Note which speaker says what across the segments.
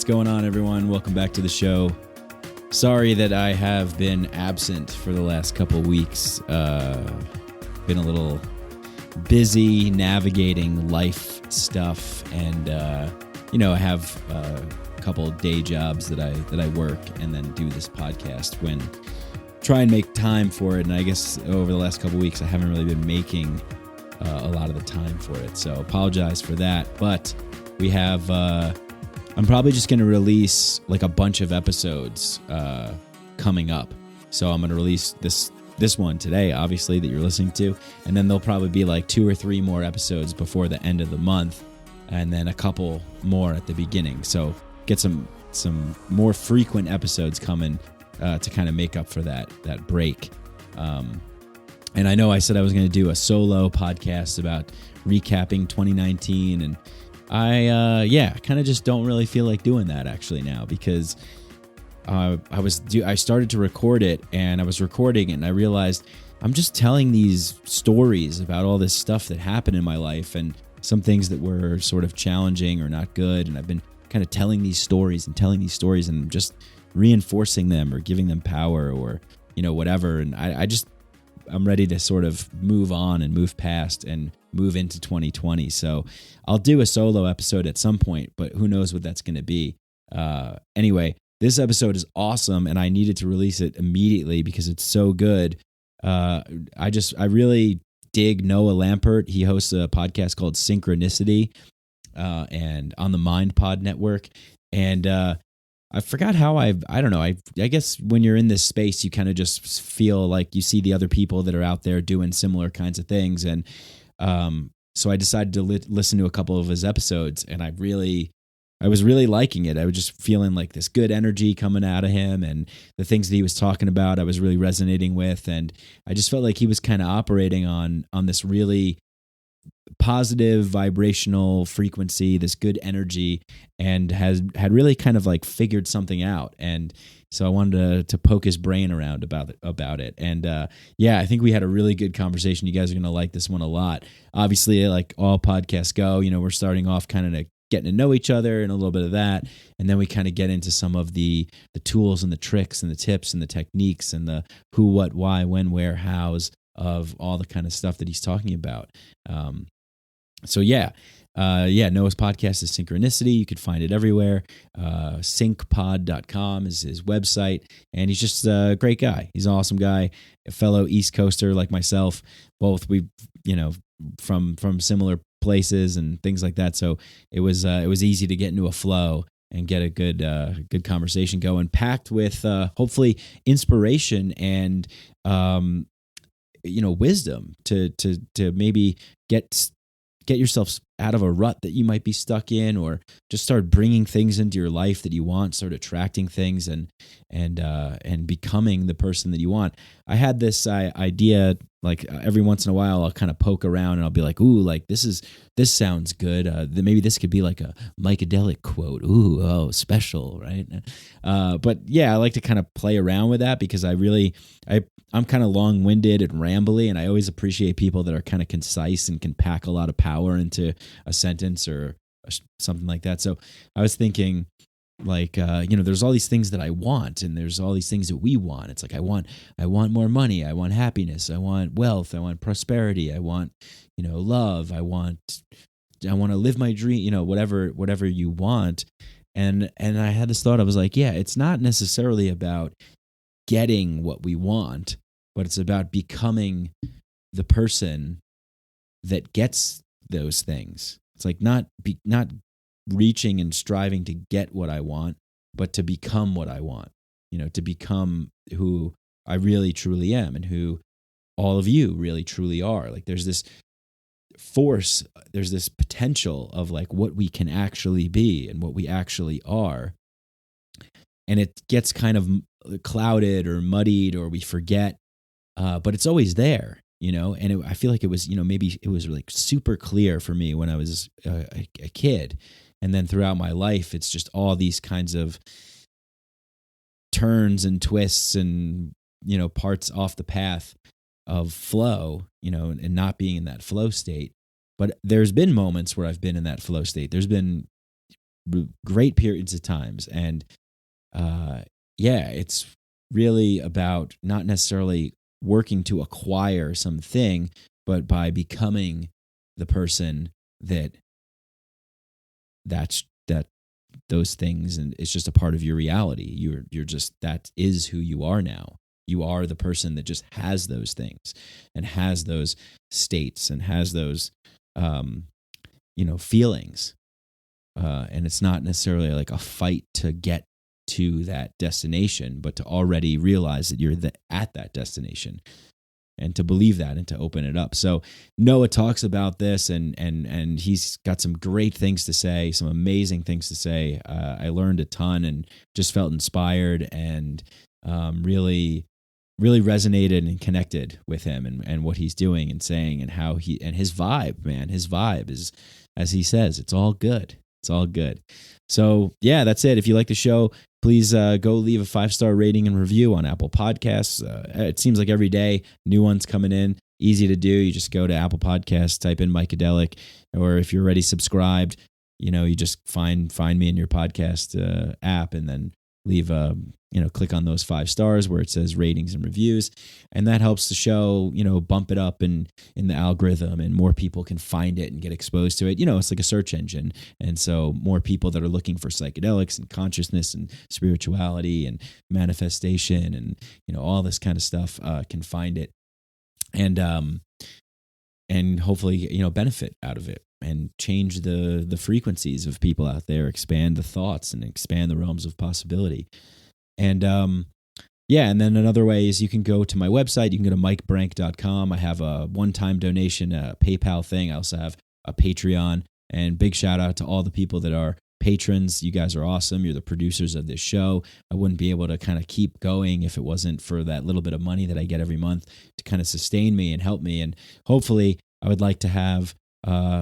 Speaker 1: going on, everyone? Welcome back to the show. Sorry that I have been absent for the last couple weeks. Been a little busy navigating life stuff, and I have a couple day jobs that I work and then do this podcast when try and make time for it. And I guess over the last couple weeks, I haven't really been making a lot of the time for it. So apologize for that. But we have. I'm probably just going to release like a bunch of episodes coming up. So I'm going to release this one today, obviously, that you're listening to. And then there'll probably be like 2 or 3 more episodes before the end of the month. And then a couple more at the beginning. So get some more frequent episodes coming to kind of make up for that break. And I know I said I was going to do a solo podcast about recapping 2019, and I kind of just don't really feel like doing that actually now, because I started to record it, and I was recording it, and I realized I'm just telling these stories about all this stuff that happened in my life and some things that were sort of challenging or not good, and I've been kind of telling these stories and just reinforcing them or giving them power or whatever, and I'm ready to sort of move on and move past and move into 2020. So I'll do a solo episode at some point, but who knows what that's going to be. Anyway, this episode is awesome, and I needed to release it immediately because it's so good. I really dig Noah Lampert. He hosts a podcast called Synchronicity and on the Mind Pod Network. And I forgot how I don't know. I guess when you're in this space, you kind of just feel like you see the other people that are out there doing similar kinds of things. And so I decided to listen to a couple of his episodes, and I was really liking it. I was just feeling like this good energy coming out of him, and the things that he was talking about, I was really resonating with. And I just felt like he was kind of operating on this really positive vibrational frequency, this good energy, and had really kind of like figured something out. And so I wanted to poke his brain around about it. And I think we had a really good conversation. You guys are going to like this one a lot. Obviously, like all podcasts go, we're starting off kind of getting to know each other and a little bit of that. And then we kind of get into some of the tools and the tricks and the tips and the techniques and the who, what, why, when, where, hows of all the kind of stuff that he's talking about. Noah's podcast is Synchronicity. You could find it everywhere. Syncpod.com is his website, and he's just a great guy. He's an awesome guy, a fellow East Coaster like myself. Both we, from similar places and things like that. So it was easy to get into a flow and get a good conversation going, packed with hopefully inspiration and wisdom to maybe get yourself out of a rut that you might be stuck in, or just start bringing things into your life that you want, start attracting things and becoming the person that you want. I had this idea, like every once in a while I'll kind of poke around and I'll be like, ooh, like this sounds good. Maybe this could be like a Micadelic quote. Ooh, oh, special, right? But yeah, I like to kind of play around with that because I'm kind of long-winded and rambly, and I always appreciate people that are kind of concise and can pack a lot of power into a sentence or something like that. So I was thinking, like, there's all these things that I want, and there's all these things that we want. It's like I want more money, I want happiness, I want wealth, I want prosperity, I want love, I want to live my dream, whatever you want. And I had this thought. I was like, yeah, it's not necessarily about getting what we want, but it's about becoming the person that gets those things. It's like not reaching and striving to get what I want, but to become what I want, to become who I really truly am and who all of you really truly are. Like there's this force, there's this potential of like what we can actually be and what we actually are. And it gets kind of clouded or muddied, or we forget, but it's always there. And I feel like it was, maybe it was like super clear for me when I was a kid. And then throughout my life, it's just all these kinds of turns and twists and, parts off the path of flow, and not being in that flow state. But there's been moments where I've been in that flow state. There's been great periods of times. And it's really about not necessarily working to acquire something, but by becoming the person that those things, and it's just a part of your reality. You're just, that is who you are now. You are the person that just has those things and has those states and has those feelings. And it's not necessarily like a fight to get to that destination, but to already realize that you're at that destination, and to believe that and to open it up. So Noah talks about this, and he's got some great things to say, some amazing things to say. I learned a ton and just felt inspired, and really resonated and connected with him and what he's doing and saying, and how his vibe, man. His vibe is, as he says, it's all good. It's all good. So yeah, that's it. If you like the show, please go leave a 5-star rating and review on Apple Podcasts. It seems like every day new ones coming in. Easy to do. You just go to Apple Podcasts, type in Mycadelic, or if you're already subscribed, you just find me in your podcast app, and then leave click on those 5 stars where it says ratings and reviews, and that helps the show, bump it up in the algorithm, and more people can find it and get exposed to it. It's like a search engine, and so more people that are looking for psychedelics and consciousness and spirituality and manifestation and all this kind of stuff can find it, and hopefully benefit out of it and change the frequencies of people out there, expand the thoughts and expand the realms of possibility. And and then another way is you can go to my website. You can go to mykebrank.com. I have a one-time donation, a PayPal thing. I also have a Patreon, and big shout out to all the people that are patrons. You guys are awesome. You're the producers of this show. I wouldn't be able to kind of keep going if it wasn't for that little bit of money that I get every month to kind of sustain me and help me. And hopefully I would like to have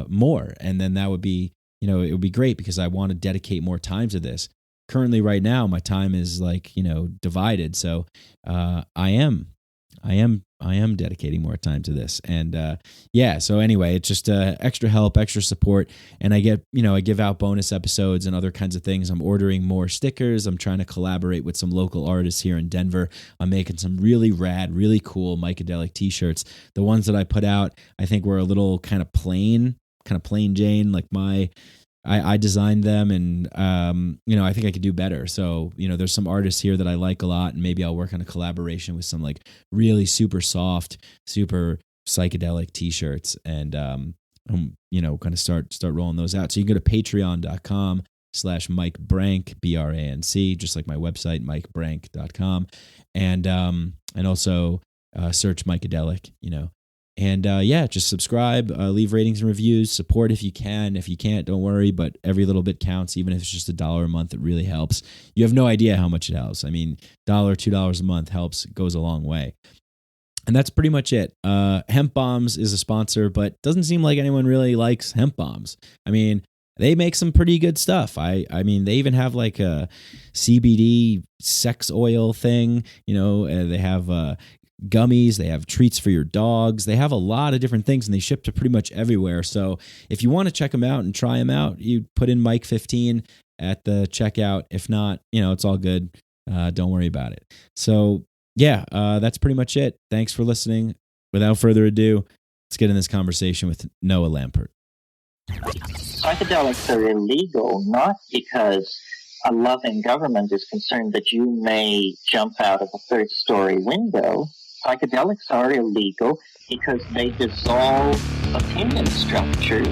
Speaker 1: more. And then that would be, it would be great, because I want to dedicate more time to this. Currently, right now, my time is divided. So I am dedicating more time to this. And so anyway, it's just extra help, extra support. And I give out bonus episodes and other kinds of things. I'm ordering more stickers. I'm trying to collaborate with some local artists here in Denver. I'm making some really rad, really cool Mycadelic t-shirts. The ones that I put out, I think were a little kind of plain Jane, like I designed them, and I think I could do better. So there's some artists here that I like a lot, and maybe I'll work on a collaboration with some like really super soft, super psychedelic t-shirts, and kind of start rolling those out. So you can go to patreon.com/MikeBrank, BRANC, just like my website, mykebrank.com, and also search Mycadelic, And just subscribe, leave ratings and reviews, support if you can. If you can't, don't worry, but every little bit counts. Even if it's just $1 a month, it really helps. You have no idea how much it helps. I mean, $1, $2 a month helps, goes a long way. And that's pretty much it. Hemp Bombs is a sponsor, but doesn't seem like anyone really likes Hemp Bombs. I mean, they make some pretty good stuff. I mean, they even have like a CBD sex oil thing. They have gummies, they have treats for your dogs, they have a lot of different things, and they ship to pretty much everywhere. So if you want to check them out and try them out, you put in Mike 15 at the checkout. If not, it's all good. Don't worry about it. So that's pretty much it. Thanks for listening. Without further ado, let's get in this conversation with Noah Lampert.
Speaker 2: Psychedelics are illegal not because a loving government is concerned that you may jump out of a third-story window. Psychedelics are illegal because they dissolve opinion structures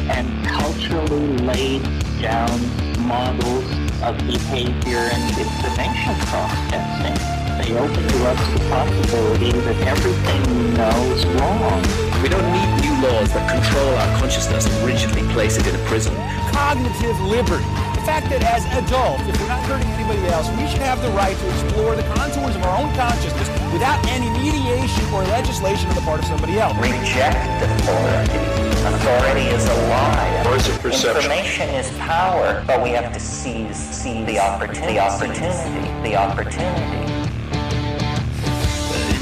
Speaker 2: and culturally laid down models of behavior and information processing. They open to us the possibility that everything we know is wrong.
Speaker 3: We don't need new laws that control our consciousness and rigidly place it in a prison.
Speaker 4: Cognitive liberty. The fact that as adults, if we're not hurting anybody else, we should have the right to explore the contours of our own consciousness without any mediation or legislation on the part of somebody else.
Speaker 5: Reject authority. Authority is a lie.
Speaker 3: Or is it perception?
Speaker 5: Information is power, but we have to seize the opportunity. The opportunity.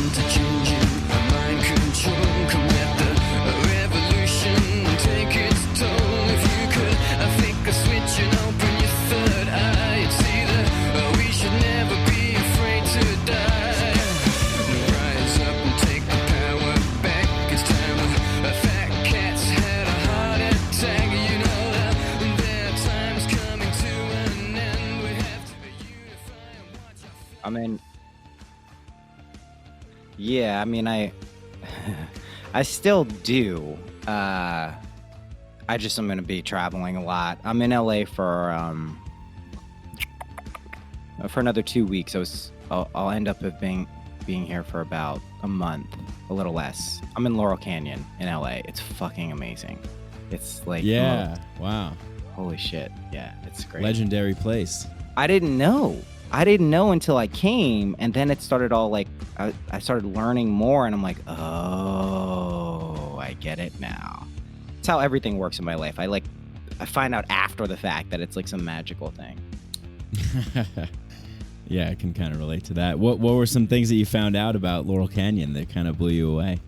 Speaker 6: Interchanging mind control, come let the revolution take its toll. If you could, I think a switch and open your
Speaker 7: I mean, yeah, I mean, I still do. I just am going to be traveling a lot. I'm in LA for another 2 weeks. I'll end up being here for about a month, a little less. I'm in Laurel Canyon in LA. It's fucking amazing. It's like
Speaker 1: wow,
Speaker 7: holy shit. Yeah, it's great.
Speaker 1: Legendary place.
Speaker 7: I didn't know until I came, and then it started all like I started learning more, and I'm like, oh, I get it now. It's how everything works in my life. I find out after the fact that it's like some magical thing.
Speaker 1: Yeah, I can kind of relate to that. What were some things that you found out about Laurel Canyon that kind of blew you away?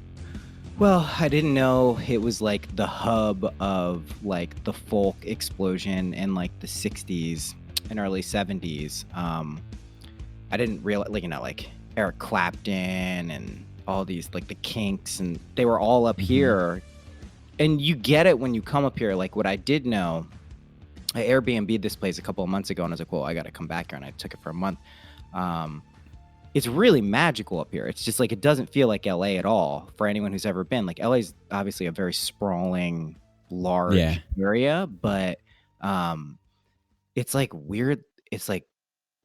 Speaker 7: Well, I didn't know it was like the hub of like the folk explosion in like the 60s and early 70s. I didn't realize, like Eric Clapton and all these, like the Kinks, and they were all up here. And you get it when you come up here. Like what I did know, I Airbnb'd this place a couple of months ago, and I was like, well, I got to come back here, and I took it for a month. It's really magical up here. It's just like, it doesn't feel like LA at all for anyone who's ever been. Like LA's obviously a very sprawling, large area, but it's like weird. It's like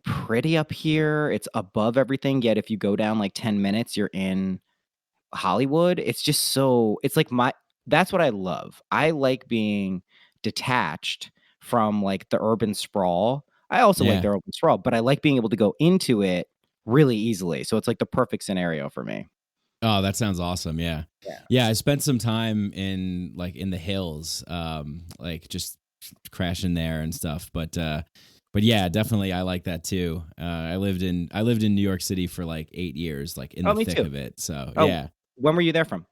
Speaker 7: pretty up here. It's above everything. Yet if you go down like 10 minutes, you're in Hollywood. It's just so, it's like that's what I love. I like being detached from like the urban sprawl. I also like the urban sprawl, but I like being able to go into it really easily. So it's like the perfect scenario for me.
Speaker 1: Oh, that sounds awesome. Yeah. I spent some time in the hills, like just crashing there and stuff. But yeah, definitely I like that too. I lived in New York City for like 8 years, like in the thick of it. So yeah.
Speaker 7: When were you there from?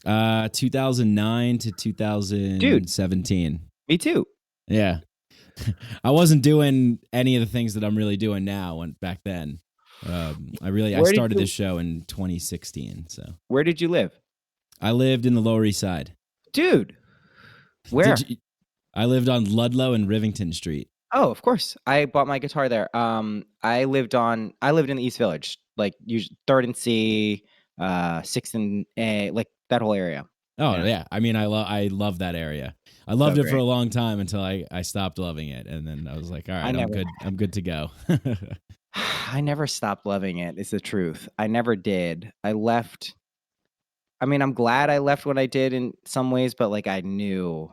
Speaker 1: 2009 to 2017.
Speaker 7: Dude, me too.
Speaker 1: Yeah. I wasn't doing any of the things that I'm really doing now back then. I started this show in 2016. So
Speaker 7: where did you live?
Speaker 1: I lived in the Lower East Side. Dude,
Speaker 7: where?
Speaker 1: I lived on Ludlow and Rivington Street.
Speaker 7: Oh, of course. I bought my guitar there. I lived in the East Village, like 3rd and C, 6th and A, like that whole area.
Speaker 1: Oh yeah. I mean, I love that area. I loved it for a long time until I stopped loving it, and then I was like, all right, I'm good to go.
Speaker 7: I never stopped loving it. It's the truth. I never did. I left. I mean, I'm glad I left when I did in some ways, but like I knew,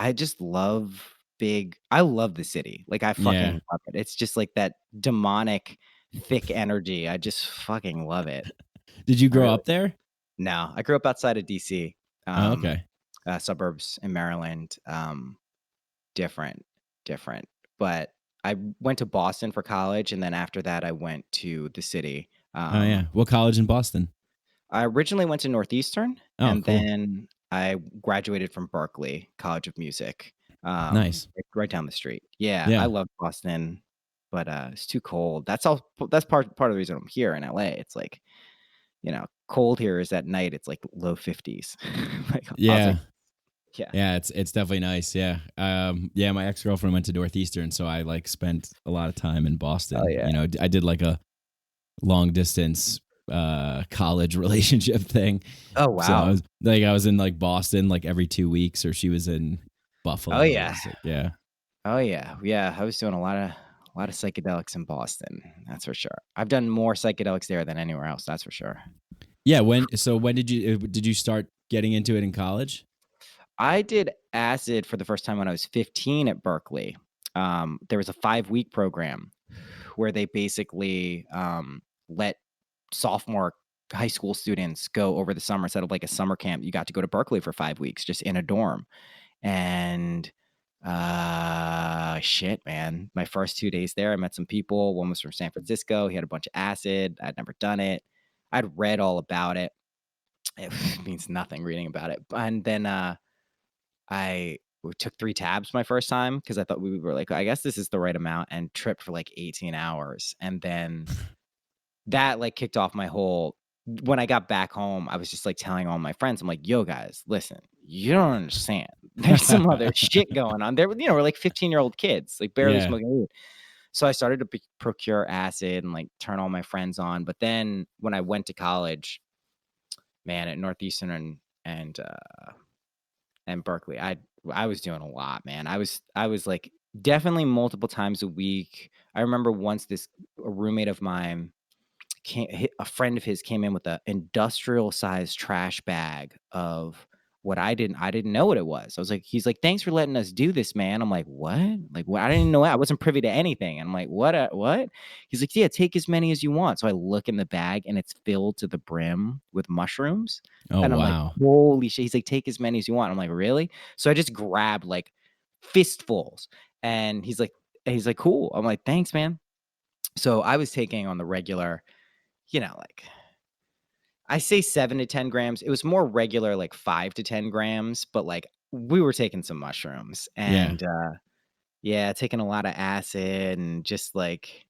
Speaker 7: I just love I love the city. Like I fucking love it. It's just like that demonic, thick energy. I just fucking love it.
Speaker 1: Did you grow up there?
Speaker 7: No, I grew up outside of DC.
Speaker 1: Okay.
Speaker 7: Suburbs in Maryland. Different. But I went to Boston for college, and then after that, I went to the city.
Speaker 1: What college in Boston?
Speaker 7: I originally went to Northeastern, and then I graduated from Berklee College of Music.
Speaker 1: Nice,
Speaker 7: right down the street. Yeah, I love Boston, but it's too cold. That's part of the reason I'm here in LA. It's like, cold here is at night. It's like low 50s.
Speaker 1: It's definitely nice. Yeah. My ex-girlfriend went to Northeastern, so I like spent a lot of time in Boston.
Speaker 7: Oh, yeah.
Speaker 1: I did like a long distance college relationship thing.
Speaker 7: Oh wow.
Speaker 1: So I was in like Boston like every 2 weeks, or she was in Buffalo.
Speaker 7: Oh yeah.
Speaker 1: Yeah.
Speaker 7: Oh yeah. Yeah. I was doing a lot of psychedelics in Boston. That's for sure. I've done more psychedelics there than anywhere else. That's for sure.
Speaker 1: Yeah. When did you start getting into it in college?
Speaker 7: I did acid for the first time when I was 15 at Berklee. There was a 5-week program where they basically let sophomore high school students go over the summer instead of like a summer camp. You got to go to Berklee for 5 weeks just in a dorm. And shit, man. My first 2 days there, I met some people. One was from San Francisco. He had a bunch of acid. I'd never done it. I'd read all about it. It means nothing reading about it. And then I took 3 tabs my first time because I thought we were like, I guess this is the right amount, and tripped for like 18 hours. And then that like kicked off my whole, when I got back home, I was just like telling all my friends, I'm like, yo guys, listen, you don't understand. There's some other shit going on there. We're like 15-year-old kids, like barely smoking weed. So I started to procure acid and like turn all my friends on. But then when I went to college, man, at Northeastern and Berkeley, I was doing a lot, man. I was like definitely multiple times a week. I remember once a roommate of mine a friend of his came in with an industrial sized trash bag of what I didn't know what it was. I was like, he's like, thanks for letting us do this, man. I'm like, what? Like, what? I didn't know. I wasn't privy to anything. And I'm like, what? What? He's like, yeah, take as many as you want. So I look in the bag and it's filled to the brim with mushrooms.
Speaker 1: Oh,
Speaker 7: And I'm like,
Speaker 1: wow.
Speaker 7: holy shit. He's like, take as many as you want. I'm like, really? So I just grabbed like fistfuls. And he's like, cool. I'm like, thanks, man. So I was taking on the regular, like I say 7 to 10 grams. It was more regular, like 5 to 10 grams, but like we were taking some mushrooms and taking a lot of acid and just like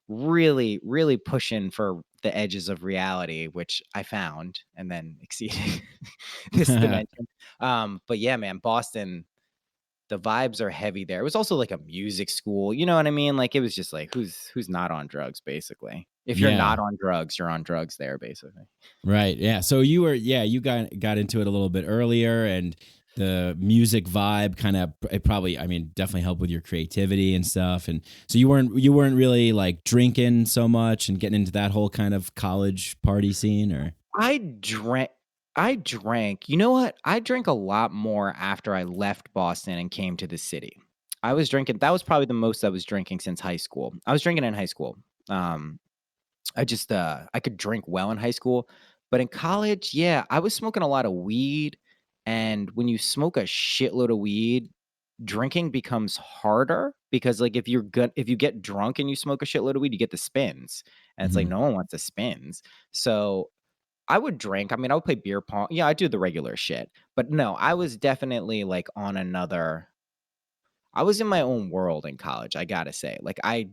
Speaker 7: really, really pushing for the edges of reality, which I found and then exceeding this dimension. But yeah, man, Boston, the vibes are heavy there. It was also like a music school, you know what I mean? Like it was just like who's not on drugs, basically. If you're not on drugs, you're on drugs there, basically.
Speaker 1: Right. Yeah. So you got into it a little bit earlier, and the music vibe definitely helped with your creativity and stuff. And so you weren't really like drinking so much and getting into that whole kind of college party scene, or? I
Speaker 7: drank. You know what? I drank a lot more after I left Boston and came to the city. I was drinking. That was probably the most I was drinking since high school. I was drinking in high school. I just I could drink well in high school, but in college, yeah, I was smoking a lot of weed. And when you smoke a shitload of weed, drinking becomes harder because like if you get drunk and you smoke a shitload of weed, you get the spins, and it's like no one wants the spins. So I would drink. I mean, I would play beer pong. Yeah, I do the regular shit. But no, I was definitely like I was in my own world in college, I gotta say. Like I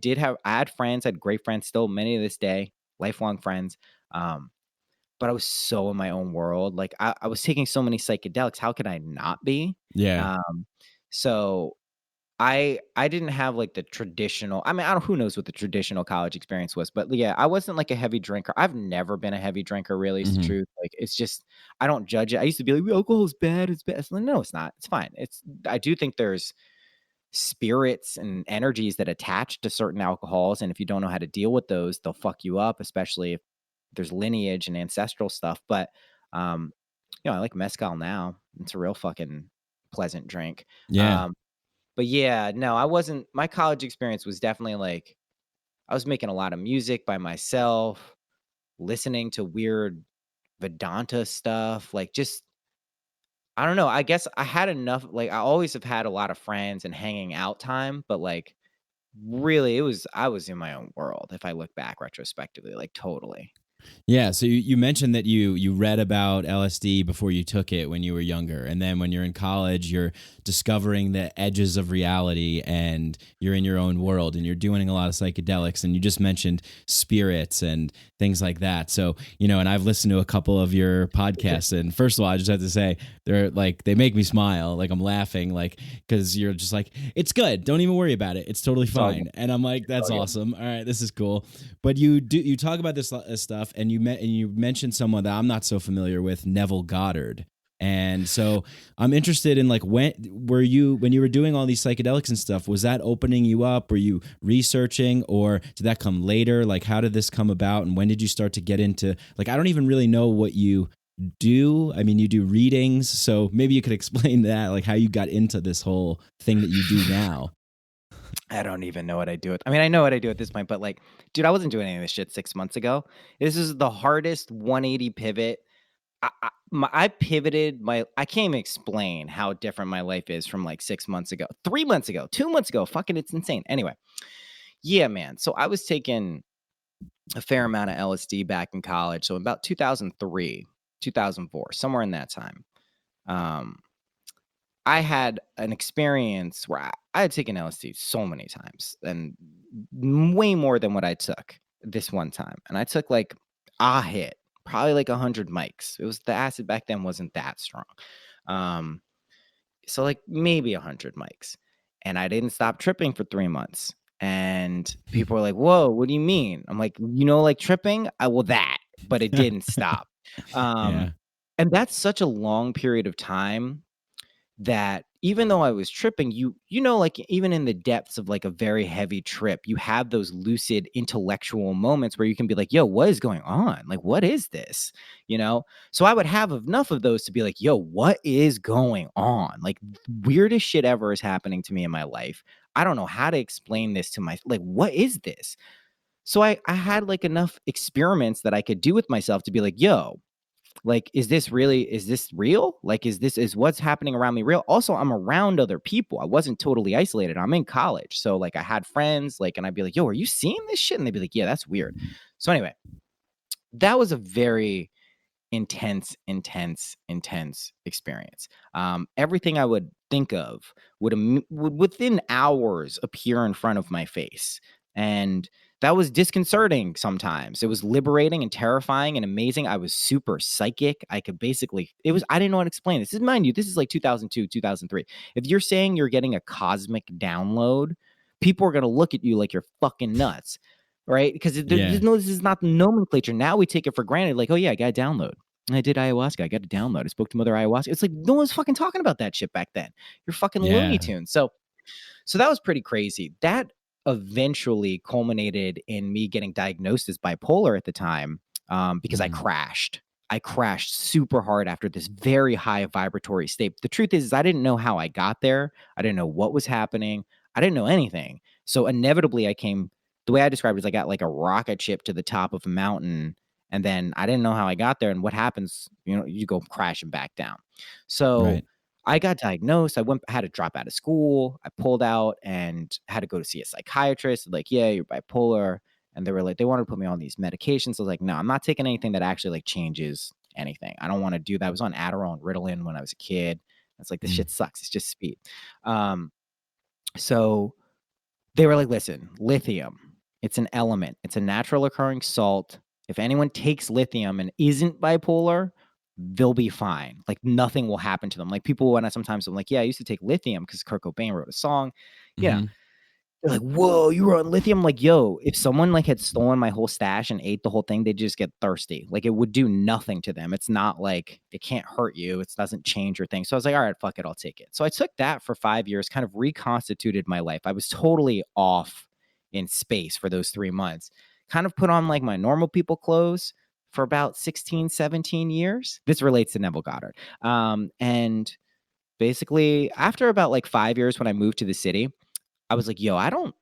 Speaker 7: had friends, I had great friends still, many to this day, lifelong friends. But I was so in my own world. Like I was taking so many psychedelics. How could I not be?
Speaker 1: Yeah.
Speaker 7: So I didn't have like the traditional. I mean, who knows what the traditional college experience was, but yeah, I wasn't like a heavy drinker. I've never been a heavy drinker, really, is the truth. Like it's just I don't judge it. I used to be like, alcohol is bad, it's bad. Like, no, it's not. It's fine. I do think there's spirits and energies that attach to certain alcohols, and if you don't know how to deal with those, they'll fuck you up, especially if there's lineage and ancestral stuff. But I like mezcal now. It's a real fucking pleasant drink.
Speaker 1: Yeah.
Speaker 7: But yeah, no, I wasn't. My college experience was definitely like I was making a lot of music by myself, listening to weird Vedanta stuff, like just I don't know. I guess I had enough. Like I always have had a lot of friends and hanging out time, but like really, I was in my own world. If I look back retrospectively, like totally.
Speaker 1: Yeah, so you mentioned that you read about LSD before you took it when you were younger, and then when you're in college, you're discovering the edges of reality, and you're in your own world, and you're doing a lot of psychedelics, and you just mentioned spirits and things like that. So, and I've listened to a couple of your podcasts, and first of all, I just have to say, they make me smile, like I'm laughing, like, because you're just like, it's good, don't even worry about it, it's totally fine. And I'm like, that's awesome. All right, this is cool. But you talk about this stuff, and you mentioned someone that I'm not so familiar with, Neville Goddard. And so I'm interested in like when you were doing all these psychedelics and stuff, was that opening you up? Were you researching, or did that come later? Like how did this come about, and when did you start to get into, like, I don't even really know what you do. I mean, you do readings, so maybe you could explain that, like how you got into this whole thing that you do now.
Speaker 7: I don't even know what I do. I mean, I know what I do at this point, but like, dude, I wasn't doing any of this shit 6 months ago. This is the hardest 180 pivot. I pivoted I can't even explain how different my life is from like 6 months ago, 3 months ago, 2 months ago. Fucking, it's insane. Anyway, yeah, man. So I was taking a fair amount of LSD back in college. So about 2003, 2004, somewhere in that time. I had an experience where I had taken LSD so many times, and way more than what I took this one time. And I took like a hit, probably like 100 mics. It was, the acid back then wasn't that strong. So like maybe 100 mics. And I didn't stop tripping for 3 months. And people are like, whoa, what do you mean? I'm like, like tripping? Well, that, but it didn't stop.
Speaker 1: Yeah.
Speaker 7: And that's such a long period of time that even though I was tripping, like even in the depths of like a very heavy trip, you have those lucid intellectual moments where you can be like, yo, what is going on? Like, what is this? So I would have enough of those to be like, yo, what is going on? Like, weirdest shit ever is happening to me in my life. I don't know how to explain this to like, what is this? So I had like enough experiments that I could do with myself to be like, yo, like, is this real? Like, is what's happening around me real? Also, I'm around other people. I wasn't totally isolated. I'm in college. So like I had friends, like, and I'd be like, yo, are you seeing this shit? And they'd be like, yeah, that's weird. So anyway, that was a very intense experience. Everything I would think of would within hours appear in front of my face. And that was disconcerting sometimes. It was liberating and terrifying and amazing. I was super psychic. I didn't know how to explain this. Mind you, this is like 2002, 2003. If you're saying you're getting a cosmic download, people are going to look at you like you're fucking nuts. Right? Because this is not the nomenclature. Now we take it for granted. Like, oh yeah, I got a download. I did ayahuasca. I got a download. I spoke to Mother Ayahuasca. It's like no one's fucking talking about that shit back then. You're fucking Looney Tunes. So that was pretty crazy. That eventually culminated in me getting diagnosed as bipolar at the time because I crashed. I crashed super hard after this very high vibratory state. The truth is I didn't know how I got there. I didn't know what was happening. I didn't know anything. So inevitably the way I described it is I got like a rocket ship to the top of a mountain, and then I didn't know how I got there. And what happens, you go crashing back down. So I got diagnosed. I had to drop out of school. I pulled out and had to go to see a psychiatrist. Like, yeah, you're bipolar. And they were like, they wanted to put me on these medications. I was like, no, I'm not taking anything that actually like changes anything. I don't want to do that. I was on Adderall and Ritalin when I was a kid. It's like, this shit sucks. It's just speed. So they were like, listen, lithium, it's an element. It's a natural occurring salt. If anyone takes lithium and isn't bipolar, they'll be fine. Like nothing will happen to them. Like people, when sometimes I'm like, yeah, I used to take lithium because Kurt Cobain wrote a song. They're like, whoa, you were on lithium? I'm like, yo, if someone like had stolen my whole stash and ate the whole thing, they'd just get thirsty. Like it would do nothing to them. It's not like it can't hurt you. It doesn't change your thing. So I was like, all right, fuck it, I'll take it. So I took that for 5 years, kind of reconstituted my life. I was totally off in space for those 3 months. Kind of put on like my normal people clothes for about 16, 17 years. This relates to Neville Goddard. And basically after about like 5 years when I moved to the city, I was like, yo, I don't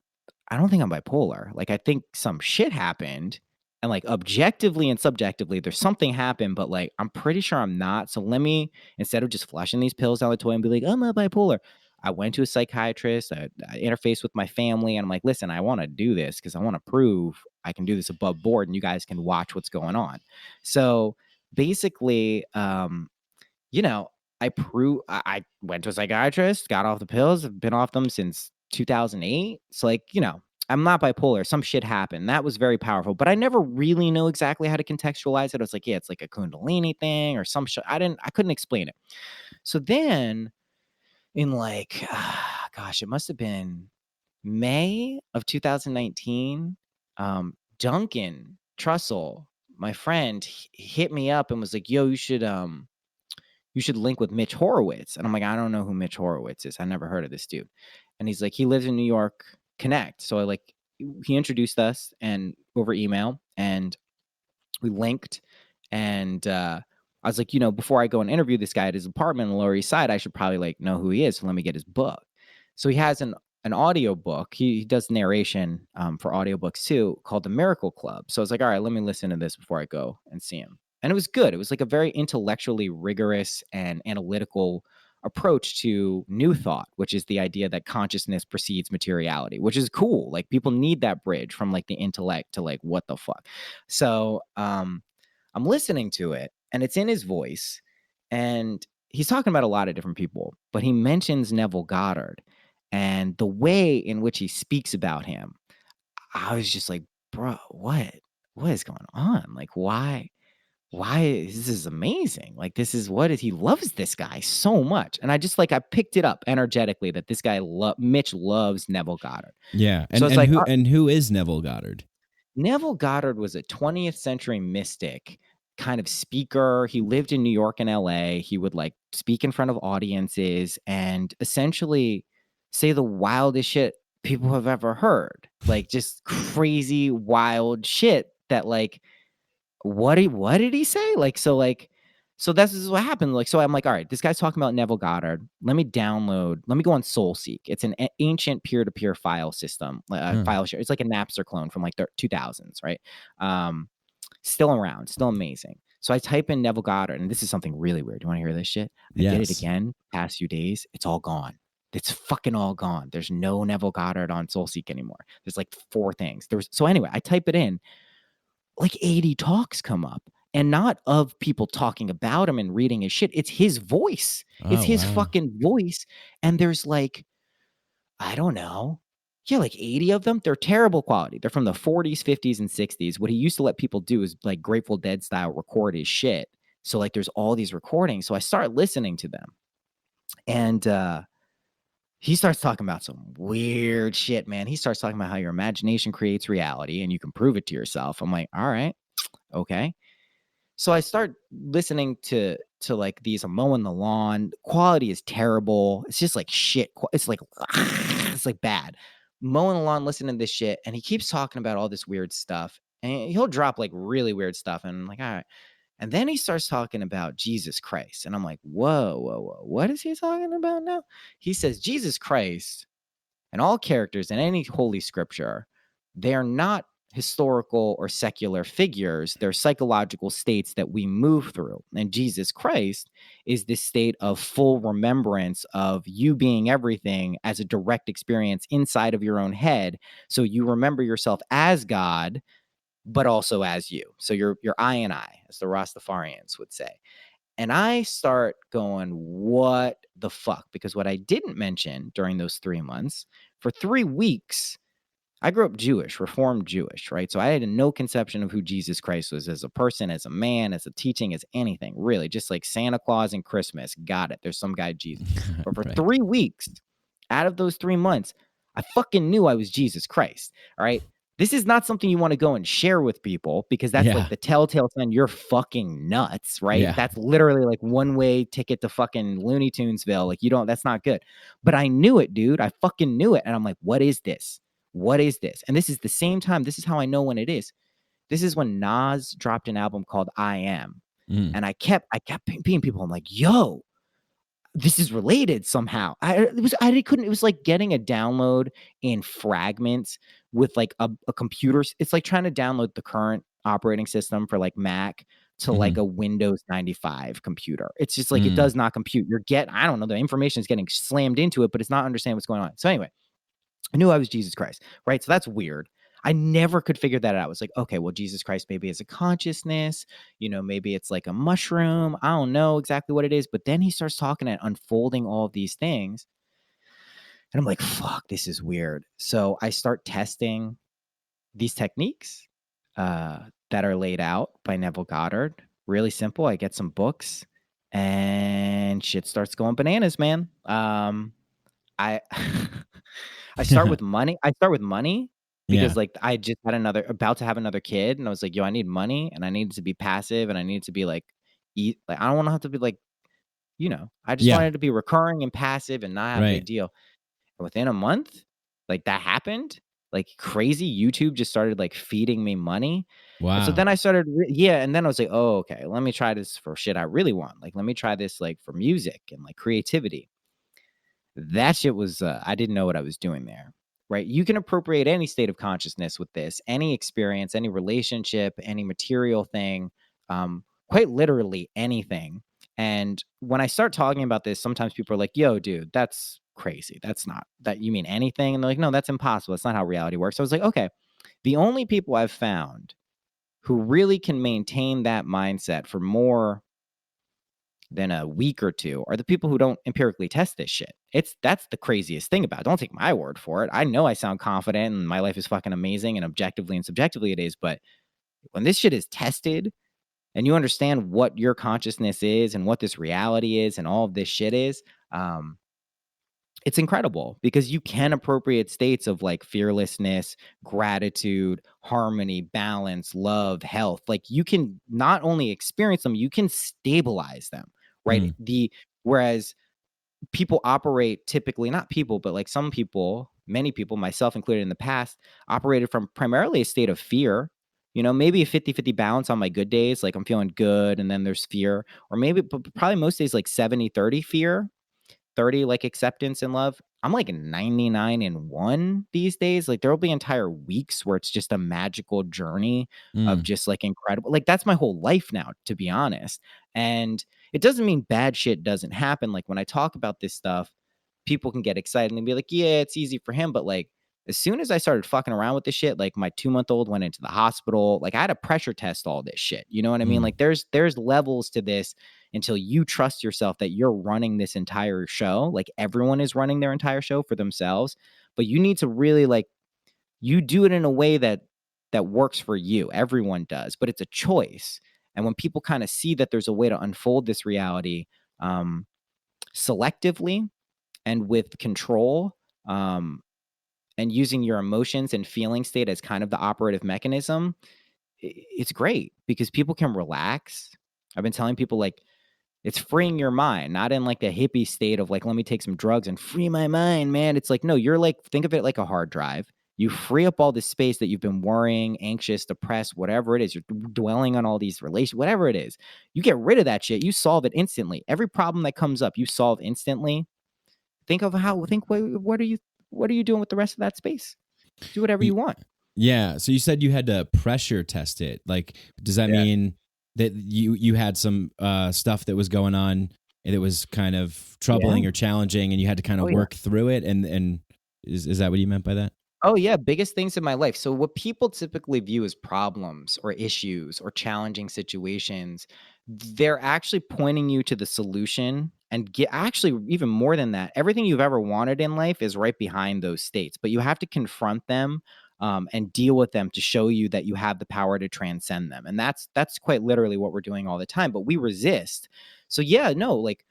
Speaker 7: think I'm bipolar. Like I think some shit happened and like objectively and subjectively there's something happened, but like I'm pretty sure I'm not. So let me, instead of just flushing these pills down the toilet and be like, I'm not bipolar, I went to a psychiatrist. I interfaced with my family and I'm like, listen, I want to do this because I want to prove I can do this above board and you guys can watch what's going on. So basically, I went to a psychiatrist, got off the pills. I've been off them since 2008. So like, I'm not bipolar. Some shit happened. That was very powerful, but I never really know exactly how to contextualize it. I was like, yeah, it's like a Kundalini thing or some shit. I couldn't explain it. So then in like, it must have been May of 2019, Duncan Trussell, my friend, hit me up and was like, yo, you should link with Mitch Horowitz. And I'm like, I don't know who Mitch Horowitz is. I never heard of this dude. And he's like, he lives in New York, connect. So he introduced us and over email and we linked. And I was like, before I go and interview this guy at his apartment on the Lower East Side, I should probably like know who he is. So let me get his book. So he has an audio book. He does narration for audiobooks too, called The Miracle Club. So I was like, all right, let me listen to this before I go and see him. And it was good. It was like a very intellectually rigorous and analytical approach to new thought, which is the idea that consciousness precedes materiality, which is cool. Like people need that bridge from like the intellect to like, what the fuck? So I'm listening to it and it's in his voice and he's talking about a lot of different people, but he mentions Neville Goddard and the way in which he speaks about him. I was just like, bro, what is going on? Like, why why this is amazing. Like, this is what is he loves this guy so much. And I just like, I picked it up energetically that this guy, Mitch loves Neville Goddard.
Speaker 1: Yeah.
Speaker 7: So it's like,
Speaker 1: who is Neville Goddard?
Speaker 7: Neville Goddard was a 20th century mystic kind of speaker. He lived in New York and LA. He would like speak in front of audiences and essentially say the wildest shit people have ever heard. Like, just crazy, wild shit that like, what did he say? Like, so this is what happened. Like, so I'm like, all right, this guy's talking about Neville Goddard. Let me go on SoulSeek. It's an ancient peer-to-peer file system, file share. It's like a Napster clone from like the 2000s, right? Still around, still amazing. So I type in Neville Goddard, and this is something really weird. You want to hear this shit? I did it again past few days. It's all gone. It's fucking all gone. There's no Neville Goddard on SoulSeek anymore. There's like 4 things. So anyway, I type it in. Like 80 talks come up, and not of people talking about him and reading his shit. It's his voice. It's his fucking voice. And there's like, I don't know. Yeah, like 80 of them. They're terrible quality. They're from the 40s, 50s, and 60s. What he used to let people do is like Grateful Dead style record his shit. So like there's all these recordings. So I start listening to them. And he starts talking about some weird shit, man. He starts talking about how your imagination creates reality and you can prove it to yourself. I'm like, all right, okay. So I start listening to like these. I'm mowing the lawn. Quality is terrible. It's just like shit. It's like bad. Mowing the lawn, listening to this shit. And he keeps talking about all this weird stuff. And he'll drop like really weird stuff. And I'm like, all right. And then he starts talking about Jesus Christ. And I'm like, whoa. What is he talking about now? He says, Jesus Christ and all characters in any holy scripture, they are not historical or secular figures. They're psychological states that we move through. And Jesus Christ is this state of full remembrance of you being everything as a direct experience inside of your own head. So you remember yourself as God, but also as you. So you're I and I, as the Rastafarians would say. And I start going, what the fuck? Because what I didn't mention during those 3 months, for 3 weeks, I grew up Jewish, Reformed Jewish, right? So I had no conception of who Jesus Christ was as a person, as a man, as a teaching, as anything, really. Just like Santa Claus and Christmas. Got it. There's some guy, Jesus. But for 3 weeks, out of those 3 months, I fucking knew I was Jesus Christ, all right? This is not something you want to go and share with people because that's like the telltale sign you're fucking nuts, right? Yeah. That's literally like one-way ticket to fucking Looney Tunesville. Like that's not good. But I knew it, dude. I fucking knew it. And I'm like, what is this? What is this? And this is the same time. This is how I know when it is. This is when Nas dropped an album called I Am. And I kept being people. I'm like, yo, this is related somehow. It was like getting a download in fragments with like a computer. It's like trying to download the current operating system for like Mac to like a Windows 95 computer. It's just like, it does not compute. I don't know, the information is getting slammed into it, but it's not understanding what's going on. So anyway, I knew I was Jesus Christ, right? So that's weird. I never could figure that out. I was like, okay, well, Jesus Christ maybe is a consciousness, maybe it's like a mushroom. I don't know exactly what it is. But then he starts talking and unfolding all of these things. And I'm like, fuck, this is weird. So I start testing these techniques that are laid out by Neville Goddard. Really simple. I get some books and shit starts going bananas, man. I start with money. Because like I just had about to have another kid, and I was like, yo, I need money, and I needed to be passive, and I needed to be like, I don't want to have to be like, I just wanted to be recurring and passive and not have a big deal. And within a month, like that happened, like crazy. YouTube just started like feeding me money. Wow. And so then I started, and then I was like, oh, okay, let me try this for shit I really want. Like, let me try this like for music and like creativity. That shit was, I didn't know what I was doing there. Right? You can appropriate any state of consciousness with this, any experience, any relationship, any material thing, quite literally anything. And when I start talking about this, sometimes people are like, yo, dude, that's crazy. That's not that you mean anything. And they're like, no, that's impossible. That's not how reality works. So I was like, okay, the only people I've found who really can maintain that mindset for more than a week or two are the people who don't empirically test this shit. That's the craziest thing about it. Don't take my word for it. I know I sound confident and my life is fucking amazing and objectively and subjectively it is, but when this shit is tested and you understand what your consciousness is and what this reality is and all of this shit is, it's incredible because you can appropriate states of like fearlessness, gratitude, harmony, balance, love, health. Like you can not only experience them, you can stabilize them, right? Whereas people operate typically, not people, but like some people, many people, myself included in the past, operated from primarily a state of fear. You know, maybe a 50-50 balance on my good days, like I'm feeling good, and then there's fear. Or maybe, but probably most days like 70-30 fear, 30 like acceptance and love. I'm like 99 and 1 these days. Like there'll be entire weeks where it's just a magical journey of just like incredible. Like that's my whole life now, to be honest. And it doesn't mean bad shit doesn't happen. Like when I talk about this stuff, people can get excited and be like, yeah, it's easy for him. But like as soon as I started fucking around with this shit, like my 2-month-old went into the hospital. Like I had to pressure test all this shit. You know what I mean? Like there's levels to this until you trust yourself that you're running this entire show. Like everyone is running their entire show for themselves, but you need to really like, you do it in a way that works for you. Everyone does, but it's a choice. And when people kind of see that there's a way to unfold this reality selectively and with control, and using your emotions and feeling state as kind of the operative mechanism, it's great because people can relax. I've been telling people like, it's freeing your mind, not in like a hippie state of like, let me take some drugs and free my mind, man. It's like, no, you're like, think of it like a hard drive. You free up all this space that you've been worrying, anxious, depressed, whatever it is. You're dwelling on all these relations, whatever it is. You get rid of that shit. You solve it instantly. Every problem that comes up, you solve instantly. What are you doing with the rest of that space? Do whatever you want.
Speaker 1: Yeah. So you said you had to pressure test it. Like, does that mean that you had some stuff that was going on and it was kind of troubling or challenging and you had to kind of work through it? And is that what you meant by that?
Speaker 7: Oh yeah, biggest things in my life. So what people typically view as problems or issues or challenging situations, they're actually pointing you to the solution and actually even more than that, everything you've ever wanted in life is right behind those states, but you have to confront them and deal with them to show you that you have the power to transcend them. And that's quite literally what we're doing all the time, but we resist. So yeah, no, like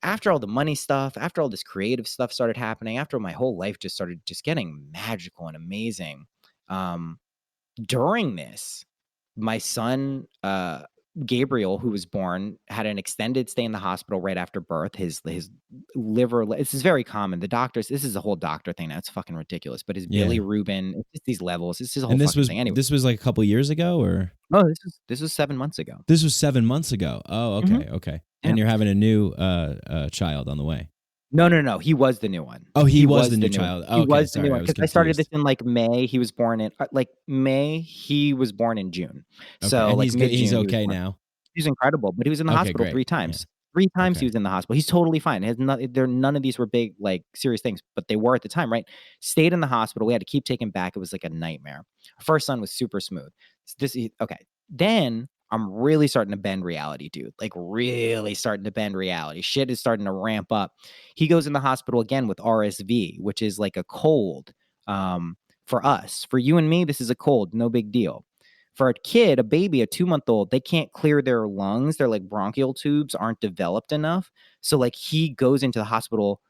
Speaker 7: after all the money stuff, after all this creative stuff started happening, after my whole life just started just getting magical and amazing, during this, my son, Gabriel, who was born, had an extended stay in the hospital right after birth. His liver, this is very common. The doctors, this is a whole doctor thing now. It's fucking ridiculous. But his bilirubin, it's just these levels. This is a whole fucking thing. Anyway,
Speaker 1: this was like a couple years ago, or
Speaker 7: this was 7 months ago.
Speaker 1: This was 7 months ago. Oh, okay, okay. And you're having a new child on the way.
Speaker 7: No. He was the new one.
Speaker 1: Oh, he was the new child.
Speaker 7: He was the new one because I started this in like May. He was born in like May. He was born in June.
Speaker 1: Okay.
Speaker 7: So
Speaker 1: and
Speaker 7: like
Speaker 1: he's okay now.
Speaker 7: He's incredible, but he was in the hospital
Speaker 1: great.
Speaker 7: 3 times.
Speaker 1: Yeah.
Speaker 7: 3 times he was in the hospital. He's totally fine. None of these were big like serious things, but they were at the time, right? Stayed in the hospital. We had to keep taking back. It was like a nightmare. Our first son was super smooth. Then I'm really starting to bend reality, dude. Like really starting to bend reality. Shit is starting to ramp up. He goes in the hospital again with RSV, which is like a cold. For us, for you and me, this is a cold, no big deal. For a kid, a baby, a 2-month-old, they can't clear their lungs. Their like bronchial tubes aren't developed enough. So like he goes into the hospital,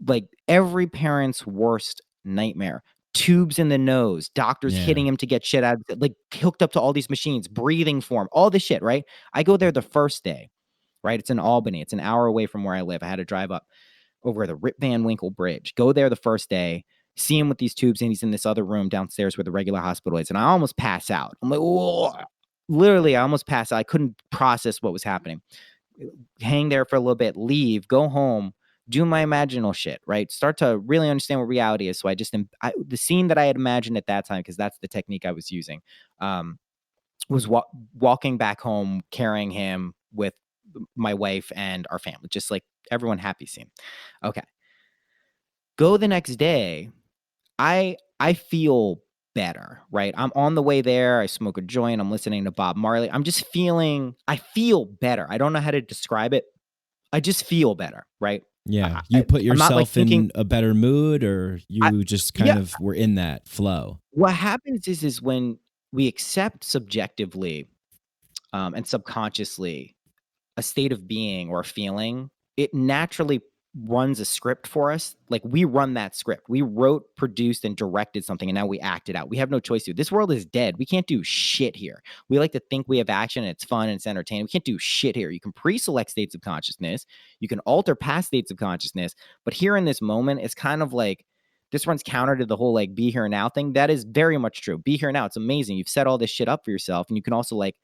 Speaker 7: like every parent's worst nightmare. Tubes in the nose, doctors hitting him to get shit out of it, like hooked up to all these machines, breathing for him, all this shit, right? I go there the first day, right? It's in Albany. It's an hour away from where I live. I had to drive up over the Rip Van Winkle Bridge. Go there the first day, see him with these tubes, and he's in this other room downstairs where the regular hospital is. And I almost pass out. I'm like, whoa. Literally, I almost passed out. I couldn't process what was happening. Hang there for a little bit, leave, go home, do my imaginal shit, right? Start to really understand what reality is. So the scene that I had imagined at that time, because that's the technique I was using, was walking back home, carrying him with my wife and our family, just like everyone happy scene. Okay. Go the next day. I feel better, right? I'm on the way there. I smoke a joint. I'm listening to Bob Marley. I feel better. I don't know how to describe it. I just feel better, right?
Speaker 1: Yeah. You put yourself in a better mood, or you just kind of were in that flow?
Speaker 7: What happens is when we accept subjectively and subconsciously, a state of being or a feeling, it naturally runs a script for us. Like we run that script. We wrote, produced, and directed something, and now we act it out. We have no choice to. This world is dead. We can't do shit here. We like to think we have action and it's fun and it's entertaining. We can't do shit here. You can pre-select states of consciousness. You can alter past states of consciousness. But here in this moment, it's kind of like, this runs counter to the whole like be here now thing. That is very much true. Be here now. It's amazing. You've set all this shit up for yourself, and you can also like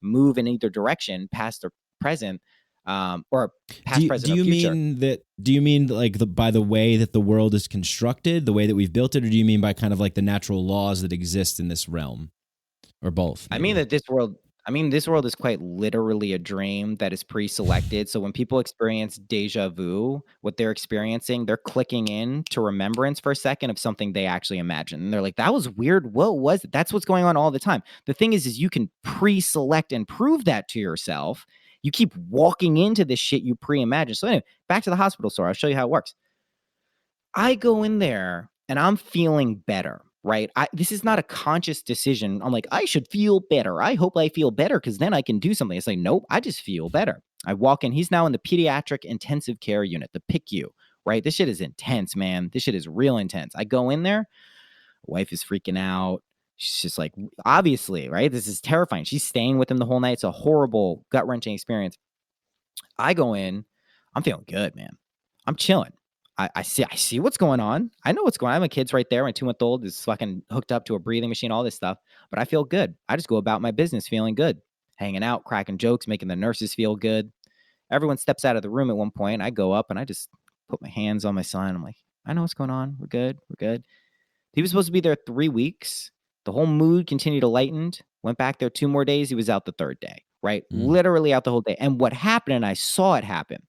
Speaker 7: move in either direction, past or present, or past, present, or future.
Speaker 1: Do you mean like by the way that the world is constructed, the way that we've built it, or do you mean by kind of like the natural laws that exist in this realm, or both? Maybe?
Speaker 7: I mean this world is quite literally a dream that is pre-selected. So when people experience deja vu, what they're experiencing, they're clicking in to remembrance for a second of something they actually imagined. And they're like, that was weird. What was it? That's what's going on all the time. The thing is you can pre-select and prove that to yourself. You keep walking into this shit you pre-imagine. So anyway, back to the hospital story. I'll show you how it works. I go in there and I'm feeling better, right? This is not a conscious decision. I'm like, I should feel better. I hope I feel better because then I can do something. It's like, nope, I just feel better. I walk in. He's now in the pediatric intensive care unit, the PICU, right? This shit is intense, man. This shit is real intense. I go in there. Wife is freaking out. She's just like, obviously, right? This is terrifying. She's staying with him the whole night. It's a horrible, gut-wrenching experience. I go in. I'm feeling good, man. I'm chilling. I see what's going on. I know what's going on. My kid's right there. My 2-month-old is fucking hooked up to a breathing machine, all this stuff. But I feel good. I just go about my business feeling good. Hanging out, cracking jokes, making the nurses feel good. Everyone steps out of the room at one point. I go up and I just put my hands on my son. I'm like, I know what's going on. We're good. We're good. He was supposed to be there 3 weeks. The whole mood continued to lighten. Went back there 2 more days. He was out the 3rd day, right? Literally out the whole day. And what happened, and I saw it happen.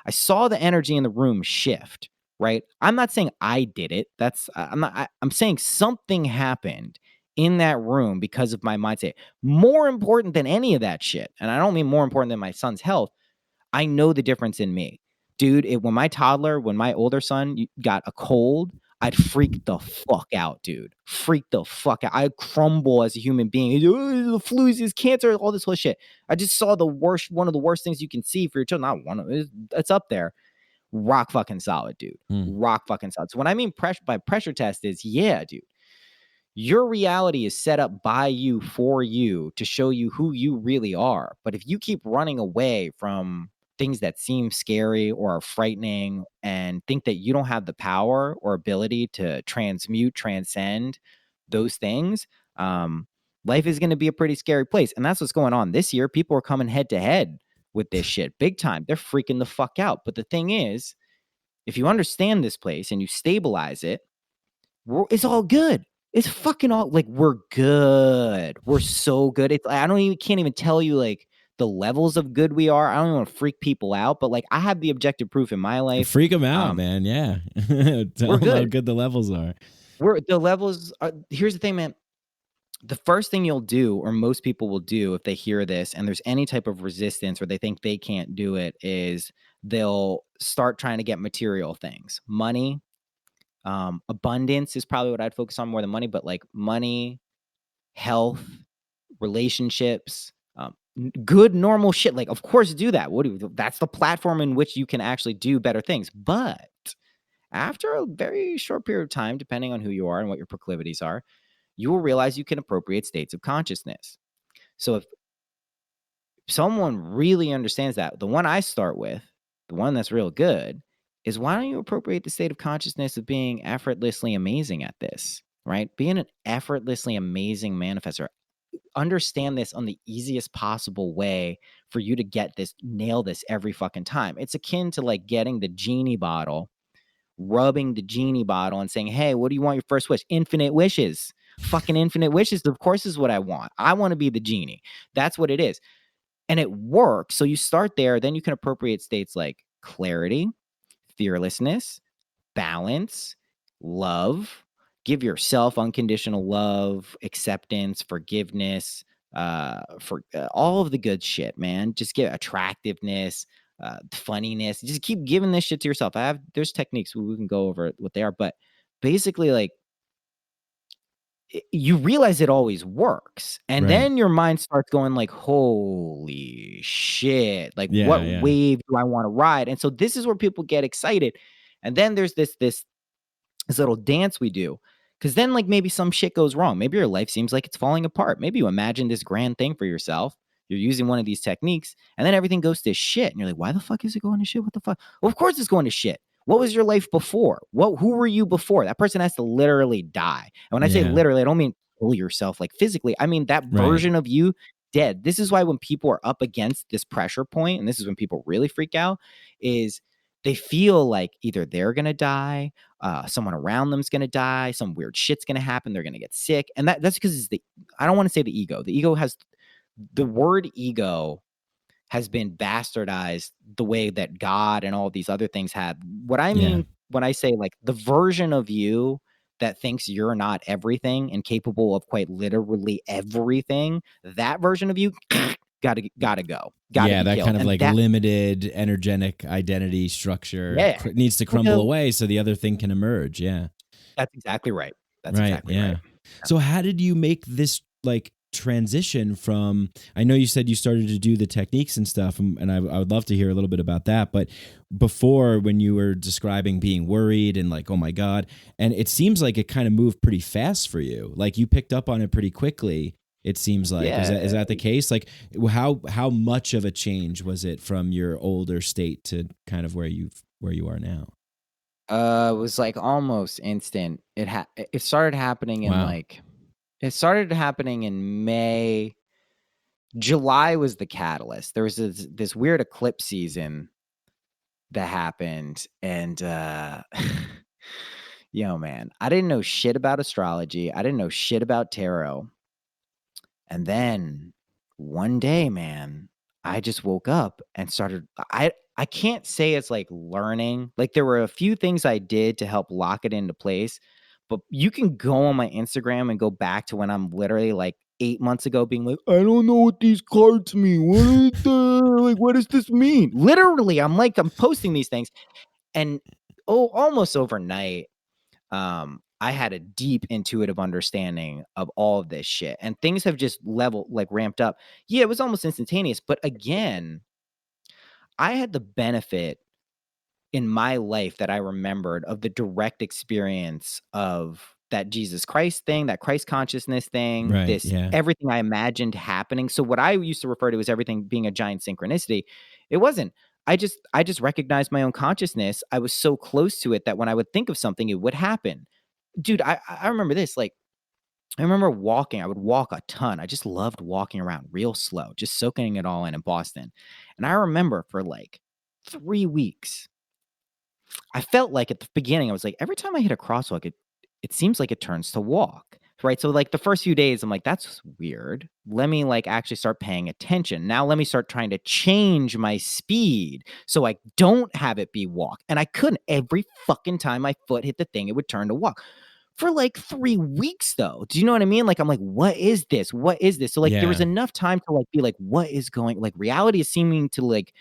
Speaker 7: I saw the energy in the room shift, right? I'm not saying I did it. I'm saying something happened in that room because of my mindset. More important than any of that shit, and I don't mean more important than my son's health, I know the difference in me. Dude, when my older son got a cold, I'd freak the fuck out, dude. Freak the fuck out. I'd crumble as a human being. The flu is cancer, all this whole shit. I just saw one of the worst things you can see for your children. Not one of it. It's up there. Rock fucking solid, dude. Rock fucking solid. So when I mean by pressure test is, yeah, dude. Your reality is set up by you for you to show you who you really are. But if you keep running away from things that seem scary or are frightening and think that you don't have the power or ability to transcend those things, life is going to be a pretty scary place. And that's what's going on this year. People are coming head to head with this shit big time. They're freaking the fuck out. But the thing is, if you understand this place and you stabilize it, it's all good. It's fucking all like, we're good. We're so good. Can't even tell you like the levels of good we are. I don't even want to freak people out, but like I have the objective proof in my life.
Speaker 1: Freak them out, man. Yeah. Tell them how good the levels are.
Speaker 7: Here's the thing, man. The first thing you'll do, or most people will do if they hear this and there's any type of resistance or they think they can't do it, is they'll start trying to get material things. Money, abundance is probably what I'd focus on more than money, but like money, health, relationships, good normal shit. Like, of course, do that. That's the platform in which you can actually do better things. But after a very short period of time, depending on who you are and what your proclivities are, you will realize you can appropriate states of consciousness. So if someone really understands that, the one I start with, the one that's real good, is why don't you appropriate the state of consciousness of being effortlessly amazing at this, right? Being an effortlessly amazing manifestor. Understand this on the easiest possible way for you to get this, nail this every fucking time. It's akin to like getting the genie bottle, rubbing the genie bottle and saying, hey, what do you want your first wish? Infinite wishes. Fucking infinite wishes, of course, is what I want. I want to be the genie. That's what it is. And it works. So you start there, then you can appropriate states like clarity, fearlessness, balance, love. Give yourself unconditional love, acceptance, forgiveness, for all of the good shit, man. Just get attractiveness, funniness. Just keep giving this shit to yourself. There's techniques we can go over what they are, but basically, like, you realize it always works. And
Speaker 1: Right.
Speaker 7: then your mind starts going like, holy shit, like
Speaker 1: Yeah,
Speaker 7: what
Speaker 1: yeah.
Speaker 7: wave do I want to ride? And so this is where people get excited. And then there's this little dance we do. Cause then like maybe some shit goes wrong. Maybe your life seems like it's falling apart. Maybe you imagine this grand thing for yourself. You're using one of these techniques and then everything goes to shit. And you're like, why the fuck is it going to shit? What the fuck? Well, of course it's going to shit. What was your life before? Who were you before? That person has to literally die. And when I say
Speaker 1: Yeah.
Speaker 7: literally, I don't mean kill yourself like physically. I mean that
Speaker 1: Right.
Speaker 7: version of you dead. This is why when people are up against this pressure point, and this is when people really freak out, is they feel like either they're going to die, someone around them's going to die, some weird shit's going to happen, they're going to get sick. And that's because it's I don't want to say the ego. The ego has, the word ego has been bastardized the way that God and all these other things have. What I mean when I say like the version of you that thinks you're not everything and capable of quite literally everything, that version of you gotta go.
Speaker 1: Yeah,
Speaker 7: Be
Speaker 1: that
Speaker 7: killed.
Speaker 1: kind of
Speaker 7: And
Speaker 1: like
Speaker 7: that,
Speaker 1: limited energetic identity structure
Speaker 7: yeah,
Speaker 1: needs to crumble away so the other thing can emerge. Yeah.
Speaker 7: that's exactly right. That's
Speaker 1: Right.
Speaker 7: exactly
Speaker 1: Yeah.
Speaker 7: right.
Speaker 1: So how did you make this like transition from, I know you said you started to do the techniques and stuff, and I would love to hear a little bit about that, but before, when you were describing being worried and like, oh my God, and it seems like it kind of moved pretty fast for you. Like you picked up on it pretty quickly. It seems like, is that the case? Like how much of a change was it from your older state to kind of where you are now?
Speaker 7: It was like almost instant. It started happening in
Speaker 1: Wow.
Speaker 7: it started happening in May. July was the catalyst. There was this weird eclipse season that happened, and yo man, I didn't know shit about astrology. I didn't know shit about tarot. And then one day, man, I just woke up and started. I can't say it's like learning. Like there were a few things I did to help lock it into place, but you can go on my Instagram and go back to when I'm literally like 8 months ago being like, I don't know what these cards mean. What does this mean? Literally, I'm posting these things, and almost overnight, I had a deep intuitive understanding of all of this shit, and things have just ramped up. Yeah, it was almost instantaneous, but again, I had the benefit in my life that I remembered of the direct experience of that Jesus Christ thing, that Christ consciousness thing,
Speaker 1: Right.
Speaker 7: this
Speaker 1: Yeah.
Speaker 7: everything I imagined happening. So what I used to refer to as everything being a giant synchronicity, it wasn't. I just recognized my own consciousness. I was so close to it that when I would think of something, it would happen. Dude, I remember this. Like, I remember walking. I would walk a ton. I just loved walking around real slow, just soaking it all in Boston. And I remember for like 3 weeks, I felt like at the beginning, I was like, every time I hit a crosswalk, it seems like it turns to walk. Right. So like the first few days, I'm like, that's weird. Let me like actually start paying attention. Now let me start trying to change my speed so I don't have it be walk. And I couldn't. Every fucking time my foot hit the thing, it would turn to walk. For like 3 weeks though. Do you know what I mean? Like, I'm like, what is this? What is this? So like there was enough time to like be like, what is going, like reality is seeming to like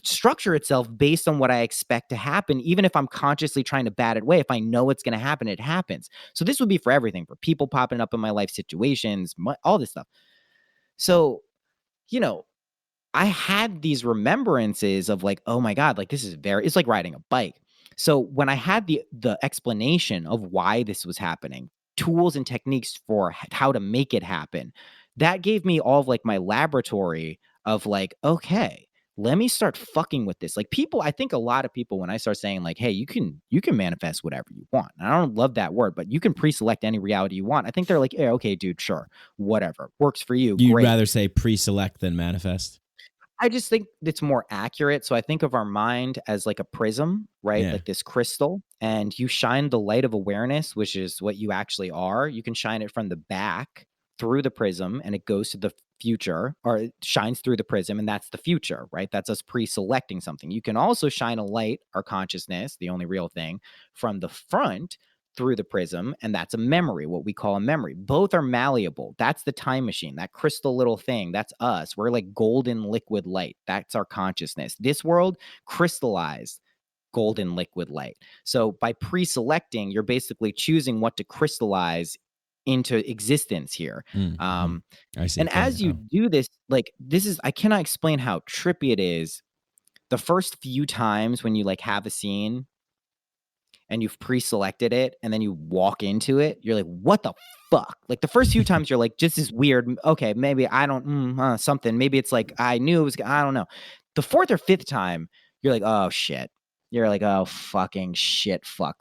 Speaker 7: structure itself based on what I expect to happen, even if I'm consciously trying to bat it away. If I know it's going to happen, it happens. So this would be for everything, for people popping up in my life situations, all this stuff. So, you know, I had these remembrances of like, oh my God, like this is it's like riding a bike. So when I had the explanation of why this was happening, tools and techniques for how to make it happen, that gave me all of like my laboratory of like, okay, let me start fucking with this. Like people, I think a lot of people, when I start saying like, hey, you can manifest whatever you want. And I don't love that word, but you can pre-select any reality you want. I think they're like, yeah, okay, dude, sure. Whatever works for you.
Speaker 1: You'd
Speaker 7: great.
Speaker 1: rather say pre-select than manifest?
Speaker 7: I just think it's more accurate. So I think of our mind as like a prism, right?
Speaker 1: Yeah.
Speaker 7: Like this crystal, and you shine the light of awareness, which is what you actually are. You can shine it from the back through the prism, and it goes to the future, or it shines through the prism, and that's the future, right? That's us pre-selecting something. You can also shine a light, our consciousness, the only real thing, from the front through the prism, and that's a memory, what we call a memory. Both are malleable. That's the time machine, that crystal little thing. That's us. We're like golden liquid light. That's our consciousness. This world, crystallized golden liquid light. So by pre-selecting, you're basically choosing what to crystallize into existence here.
Speaker 1: I see.
Speaker 7: And as you do this, like this is, I cannot explain how trippy it is. The first few times when you like have a scene and you've pre-selected it and then you walk into it, you're like, what the fuck? Like the first few times you're like, this is weird. Okay, maybe I don't, something. Maybe it's like, I knew it was, I don't know. The fourth or fifth time, you're like, oh shit. You're like, oh fucking shit, fuck.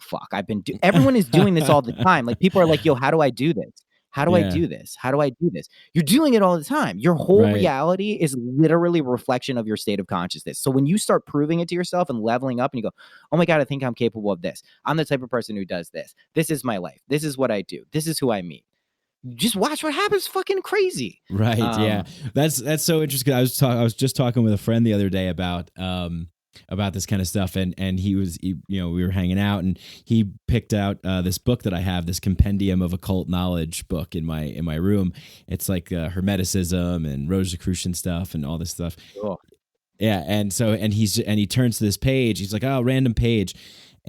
Speaker 7: Everyone is doing this all the time. Like people are like, yo, how do I do this? How do I do this? How do I do this? You're doing it all the time. Your whole reality is literally a reflection of your state of consciousness. So when you start proving it to yourself and leveling up and you go, oh my God, I think I'm capable of this. I'm the type of person who does this. This is my life. This is what I do. This is who I meet. Just watch what happens. Fucking crazy.
Speaker 1: Right. Yeah. That's so interesting. I was just talking with a friend the other day about this kind of stuff, and he we were hanging out, and he picked out this book that I have, this compendium of occult knowledge book in my room. It's like Hermeticism and Rosicrucian stuff and all this stuff. Cool. Yeah, and he turns to this page. He's like, oh, random page.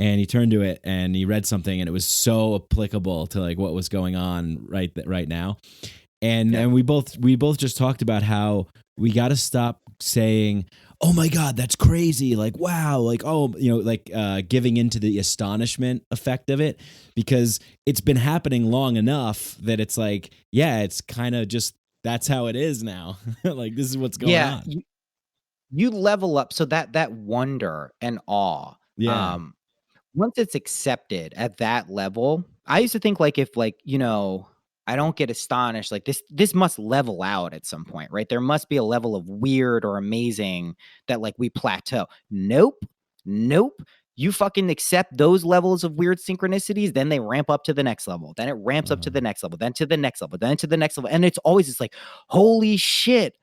Speaker 1: And he turned to it and he read something, and it was so applicable to like what was going on right now. And we both just talked about how we got to stop saying, oh my God, that's crazy. Like, wow. Like, oh, giving into the astonishment effect of it, because it's been happening long enough that it's like, yeah, it's kind of just, that's how it is now. Like, this is what's going on.
Speaker 7: You level up. So that wonder and awe.
Speaker 1: Yeah.
Speaker 7: Once it's accepted at that level, I used to think like, if like, I don't get astonished, like this must level out at some point, right? There must be a level of weird or amazing that like we plateau. Nope. You fucking accept those levels of weird synchronicities, then they ramp up to the next level. Then it ramps up to the next level, then to the next level, then to the next level. And it's always just like, holy shit,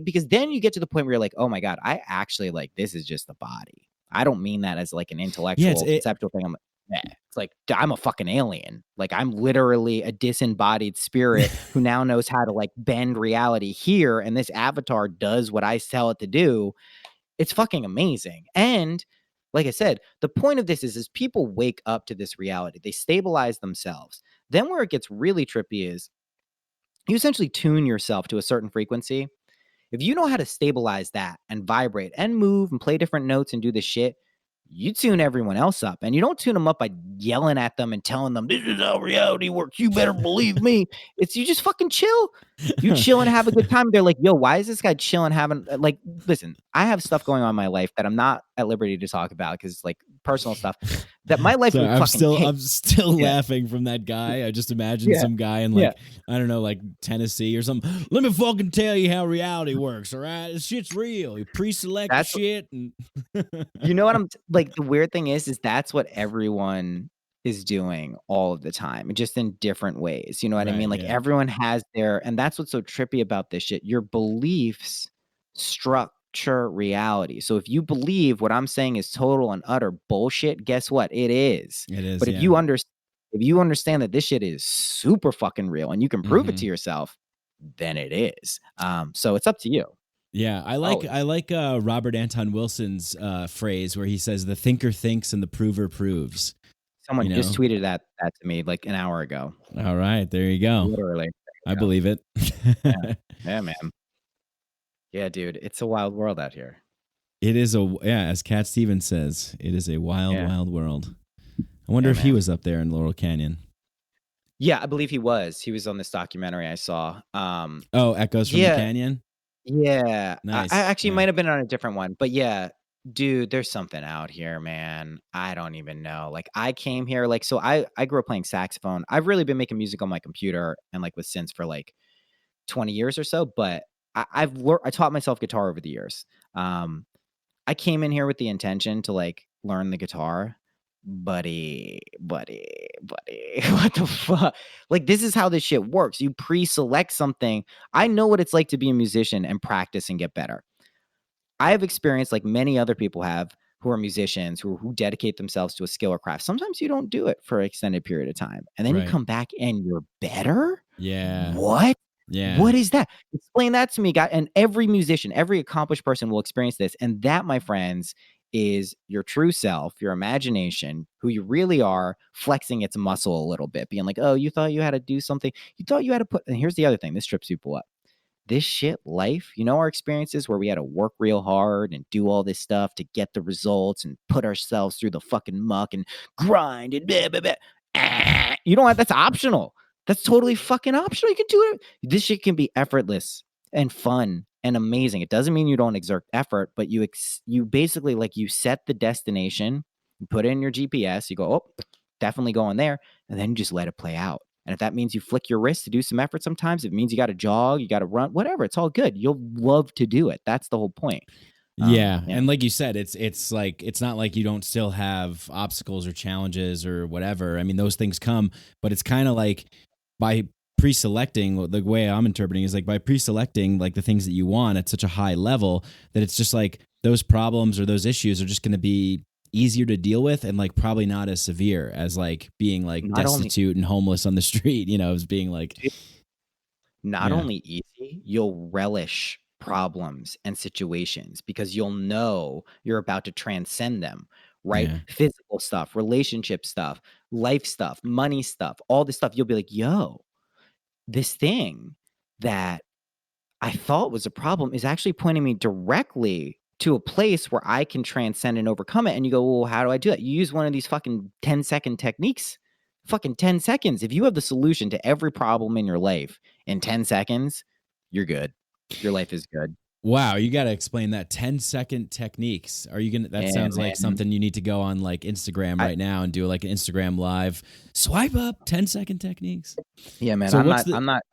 Speaker 7: because then you get to the point where you're like, oh my God, I actually like, this is just the body. I don't mean that as like an intellectual conceptual thing. I'm like, it's like, I'm a fucking alien. Like I'm literally a disembodied spirit who now knows how to like bend reality here. And this avatar does what I tell it to do. It's fucking amazing. And like I said, the point of this is people wake up to this reality. They stabilize themselves. Then where it gets really trippy is you essentially tune yourself to a certain frequency. If you know how to stabilize that and vibrate and move and play different notes and do this shit, you tune everyone else up. And you don't tune them up by yelling at them and telling them, this is how reality works. You better believe me. It's you just fucking chill. You chill and have a good time. They're like, yo, why is this guy chilling having like, listen, I have stuff going on in my life that I'm not at liberty to talk about because it's like personal stuff that my life would fucking
Speaker 1: I'm still laughing from that guy. I just imagine some guy in like, I don't know, like Tennessee or something. Let me fucking tell you how reality works. All right. This shit's real. You pre-select shit. And
Speaker 7: you know what I'm like, the weird thing is that's what everyone is doing all of the time, just in different ways. You know what I mean? Like everyone has and that's what's so trippy about this shit. Your beliefs structure reality. So if you believe what I'm saying is total and utter bullshit, guess what? It is. But if you understand that this shit is super fucking real and you can prove it to yourself, then it is. So it's up to you.
Speaker 1: Yeah, I like Robert Anton Wilson's phrase where he says the thinker thinks and the prover proves.
Speaker 7: Someone just tweeted that to me like an hour ago.
Speaker 1: All right, there you go.
Speaker 7: Literally.
Speaker 1: I believe it.
Speaker 7: Yeah, man. Yeah, dude, it's a wild world out here.
Speaker 1: It is as Cat Stevens says, it is a wild world. I wonder if he was up there in Laurel Canyon.
Speaker 7: Yeah, I believe he was. He was on this documentary I saw.
Speaker 1: Echoes from the Canyon?
Speaker 7: Yeah.
Speaker 1: Nice.
Speaker 7: I actually might have been on a different one, but yeah. Dude, there's something out here, man. I don't even know. Like I came here, like, so I grew up playing saxophone. I've really been making music on my computer and like with synths for like 20 years or so, but I taught myself guitar over the years. I came in here with the intention to like learn the guitar. Buddy, what the fuck? Like, this is how this shit works. You pre-select something. I know what it's like to be a musician and practice and get better. I have experienced, like many other people have, who are musicians, who dedicate themselves to a skill or craft. Sometimes you don't do it for an extended period of time. And then you come back and you're better?
Speaker 1: Yeah.
Speaker 7: What?
Speaker 1: Yeah.
Speaker 7: What is that? Explain that to me, guy. And every musician, every accomplished person will experience this. And that, my friends, is your true self, your imagination, who you really are, flexing its muscle a little bit, being like, oh, you thought you had to do something. You thought you had to put, and here's the other thing, this trips people up. This shit, life, our experiences where we had to work real hard and do all this stuff to get the results and put ourselves through the fucking muck and grind and blah, blah, blah. You don't have, that's optional. That's totally fucking optional. You can do it. This shit can be effortless and fun and amazing. It doesn't mean you don't exert effort, but you basically, like, you set the destination, you put it in your GPS, you go, oh, definitely going there, and then you just let it play out. And if that means you flick your wrist to do some effort sometimes, if it means you got to jog, you got to run, whatever, it's all good. You'll love to do it. That's the whole point.
Speaker 1: Yeah. And like you said, it's like, it's not like you don't still have obstacles or challenges or whatever. I mean, those things come, but it's kind of like by pre-selecting, the way I'm interpreting is like by pre-selecting like the things that you want at such a high level that it's just like those problems or those issues are just going to be easier to deal with and like probably not as severe as like being like not destitute and homeless on the street, as being like
Speaker 7: not only easy, you'll relish problems and situations because you'll know you're about to transcend them, right? Yeah. Physical stuff, relationship stuff, life stuff, money stuff, all this stuff. You'll be like, yo, this thing that I thought was a problem is actually pointing me directly to a place where I can transcend and overcome it. And you go, well, how do I do that? You use one of these fucking 10-second techniques. Fucking 10 seconds. If you have the solution to every problem in your life in 10 seconds, you're good. Your life is good.
Speaker 1: Wow, you got to explain that 10-second techniques. Are you gonna? That sounds like something you need to go on like Instagram right now and do like an Instagram live. Swipe up 10-second techniques.
Speaker 7: Yeah, man. So I'm not.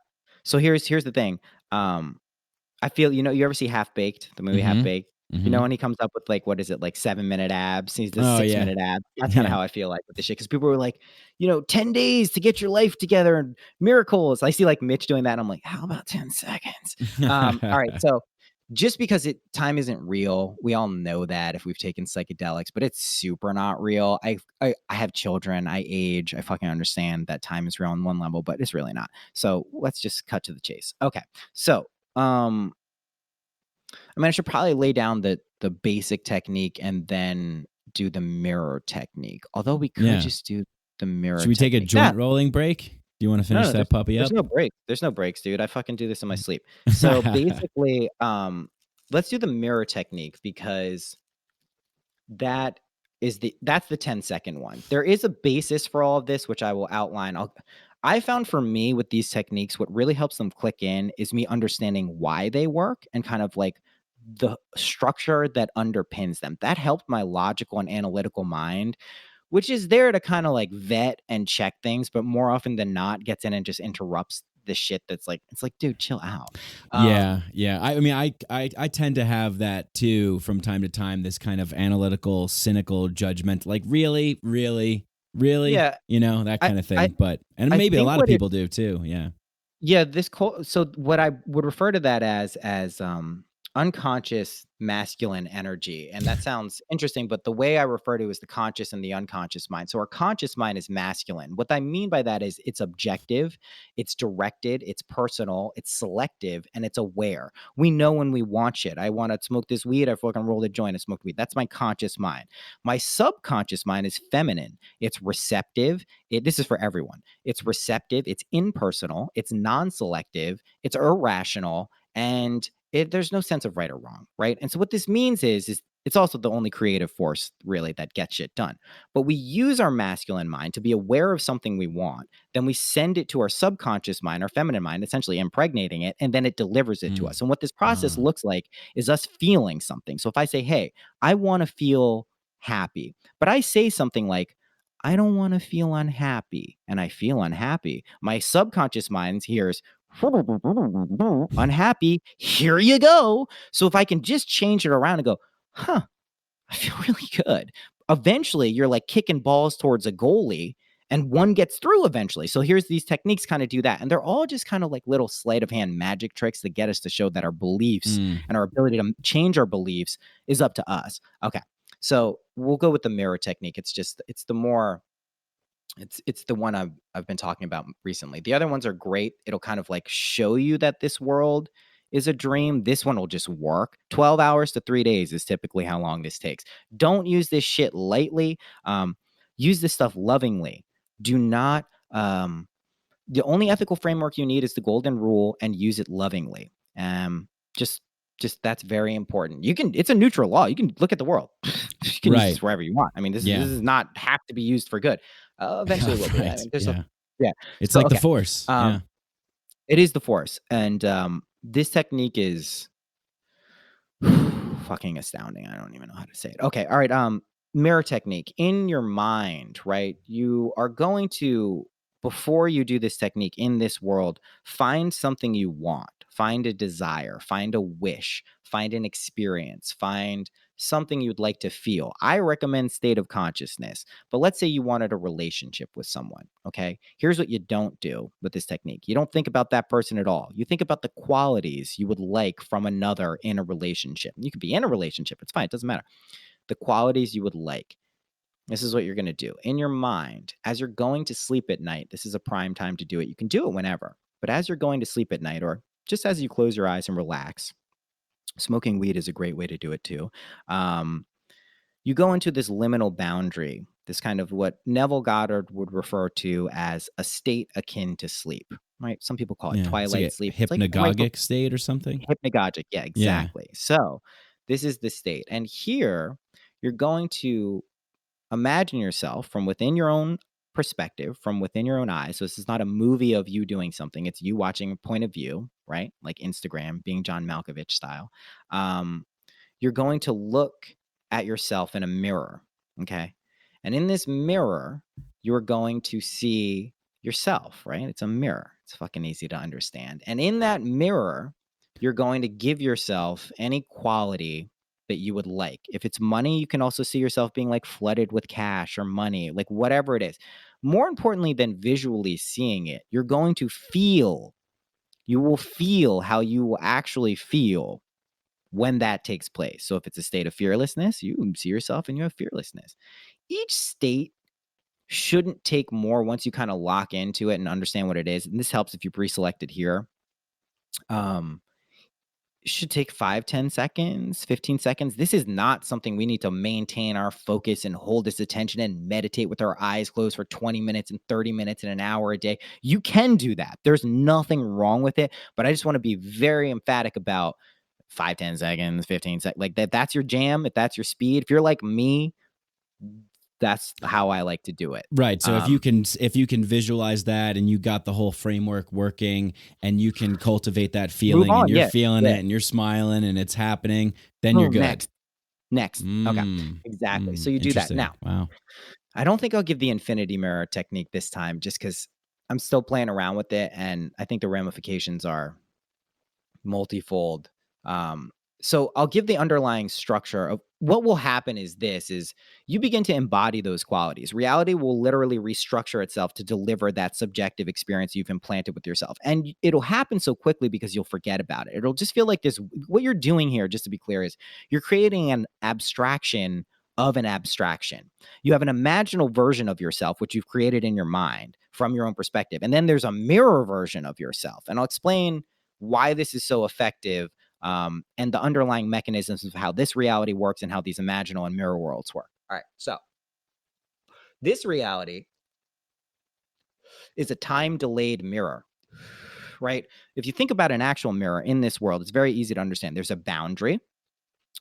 Speaker 7: So here's the thing. I feel you ever see Half Baked, the movie Half Baked? Mm-hmm. When he comes up with like, what is it, like 7-minute abs? He's the 6-minute abs. That's kind of how I feel like with this shit. Because people were like, 10 days to get your life together and miracles. I see like Mitch doing that. And I'm like, how about 10 seconds? All right. So just because time isn't real, we all know that if we've taken psychedelics, but it's super not real. I have children. I age. I fucking understand that time is real on one level, but it's really not. So let's just cut to the chase. Okay. So, I should probably lay down the basic technique and then do the mirror technique. Although we could just do the mirror.
Speaker 1: Should we take a joint rolling break? Do you want to finish that puppy up?
Speaker 7: There's no break. There's no breaks, dude. I fucking do this in my sleep. So basically, let's do the mirror technique because that's the 10-second one. There is a basis for all of this, which I will outline. I found for me with these techniques, what really helps them click in is me understanding why they work and kind of like the structure that underpins them. That helped my logical and analytical mind, which is there to kind of like vet and check things, but more often than not gets in and just interrupts the shit that's like, it's like, dude, chill out.
Speaker 1: Yeah. I tend to have that too from time to time, this kind of analytical, cynical, judgment, like really, yeah, that kind of thing. And maybe a lot of people do too. Yeah.
Speaker 7: Yeah. So what I would refer to that as unconscious masculine energy. And that sounds interesting, but the way I refer to is the conscious and the unconscious mind. So our conscious mind is masculine. What I mean by that is it's objective, it's directed, it's personal, it's selective, and it's aware. We know when we want shit. I want to smoke this weed, I fucking rolled a joint and smoked weed. That's my conscious mind. My subconscious mind is feminine. It's receptive. This is for everyone. It's receptive, it's impersonal, it's non-selective, it's irrational, and there's no sense of right or wrong, right? And so what this means is it's also the only creative force really that gets shit done. But we use our masculine mind to be aware of something we want. Then we send it to our subconscious mind, our feminine mind, essentially impregnating it, and then it delivers it to us. And what this process looks like is us feeling something. So if I say, hey, I want to feel happy, but I say something like, I don't want to feel unhappy, and I feel unhappy, my subconscious mind hears, unhappy, here you go. So if I can just change it around and go, I feel really good. Eventually, you're like kicking balls towards a goalie and one gets through eventually. So here's these techniques kind of do that. And they're all just kind of like little sleight of hand magic tricks that get us to show that our beliefs and our ability to change our beliefs is up to us. Okay. So we'll go with the mirror technique. It's the one I've been talking about recently. The other ones are great. It'll kind of like show you that this world is a dream, this one will just work. 12 hours to 3 days is typically how long this takes. Don't use this shit lightly. Use this stuff lovingly. Do not, the only ethical framework you need is the golden rule, and use it lovingly. Just that's very important. It's a neutral law. You can look at the world. You can use this wherever you want. I mean, this is not have to be used for good. Eventually, will be. I mean,
Speaker 1: It's like the Force.
Speaker 7: It is the Force, and this technique is fucking astounding. I don't even know how to say it. Okay, all right. Mirror technique in your mind, right? You are going to, before you do this technique in this world, find something you want, find a desire, find a wish, find an experience, find something you'd like to feel. I recommend state of consciousness, but let's say you wanted a relationship with someone. Okay. Here's what you don't do with this technique. You don't think about that person at all. You think about the qualities you would like from another in a relationship. You could be in a relationship. It's fine. It doesn't matter. The qualities you would like. This is what you're going to do in your mind as you're going to sleep at night. This is a prime time to do it. You can do it whenever, but as you're going to sleep at night, or just as you close your eyes and relax, smoking weed is a great way to do it too. You go into this liminal boundary, this kind of what Neville Goddard would refer to as a state akin to sleep, right? Some people call it twilight
Speaker 1: like
Speaker 7: sleep.
Speaker 1: Hypnagogic state or something?
Speaker 7: Hypnagogic, yeah, exactly. Yeah. So this is the state. And here you're going to imagine yourself from within your own perspective, from within your own eyes. So this is not a movie of you doing something. It's you watching a point of view, right? Like Instagram, being John Malkovich style. You're going to look at yourself in a mirror, okay? And in this mirror, you're going to see yourself, right? It's a mirror. It's fucking easy to understand. And in that mirror, you're going to give yourself any quality that you would like. If it's money, you can also see yourself being like flooded with cash or money, like whatever it is. More importantly than visually seeing it, you're going to feel, you will feel how you will actually feel when that takes place. So if it's a state of fearlessness, you see yourself and you have fearlessness. Each state shouldn't take more once you kind of lock into it and understand what it is. And this helps if you pre-selected here. It should take 5, 10 seconds, 15 seconds. This is not something we need to maintain our focus and hold this attention and meditate with our eyes closed for 20 minutes and 30 minutes and an hour a day. You can do that. There's nothing wrong with it, but I just want to be very emphatic about 5, 10 seconds, 15 seconds, like that. That's your jam. If that's your speed, if you're like me, that's how I like to do it.
Speaker 1: Right. So if you can visualize that and you got the whole framework working and you can cultivate that feeling and you're feeling it and you're smiling and it's happening, then you're good.
Speaker 7: Next. Okay. Exactly. So you do that. Now,
Speaker 1: wow.
Speaker 7: I don't think I'll give the infinity mirror technique this time just because I'm still playing around with it. And I think the ramifications are multifold. So I'll give the underlying structure of what will happen is you begin to embody those qualities. Reality will literally restructure itself to deliver that subjective experience you've implanted with yourself. And it'll happen so quickly because you'll forget about it. It'll just feel like this. What you're doing here, just to be clear, is you're creating an abstraction of an abstraction. You have an imaginal version of yourself, which you've created in your mind from your own perspective. And then there's a mirror version of yourself. And I'll explain why this is so effective. And the underlying mechanisms of how this reality works and how these imaginal and mirror worlds work. All right, so this reality is a time-delayed mirror, right? If you think about an actual mirror in this world, it's very easy to understand. There's a boundary.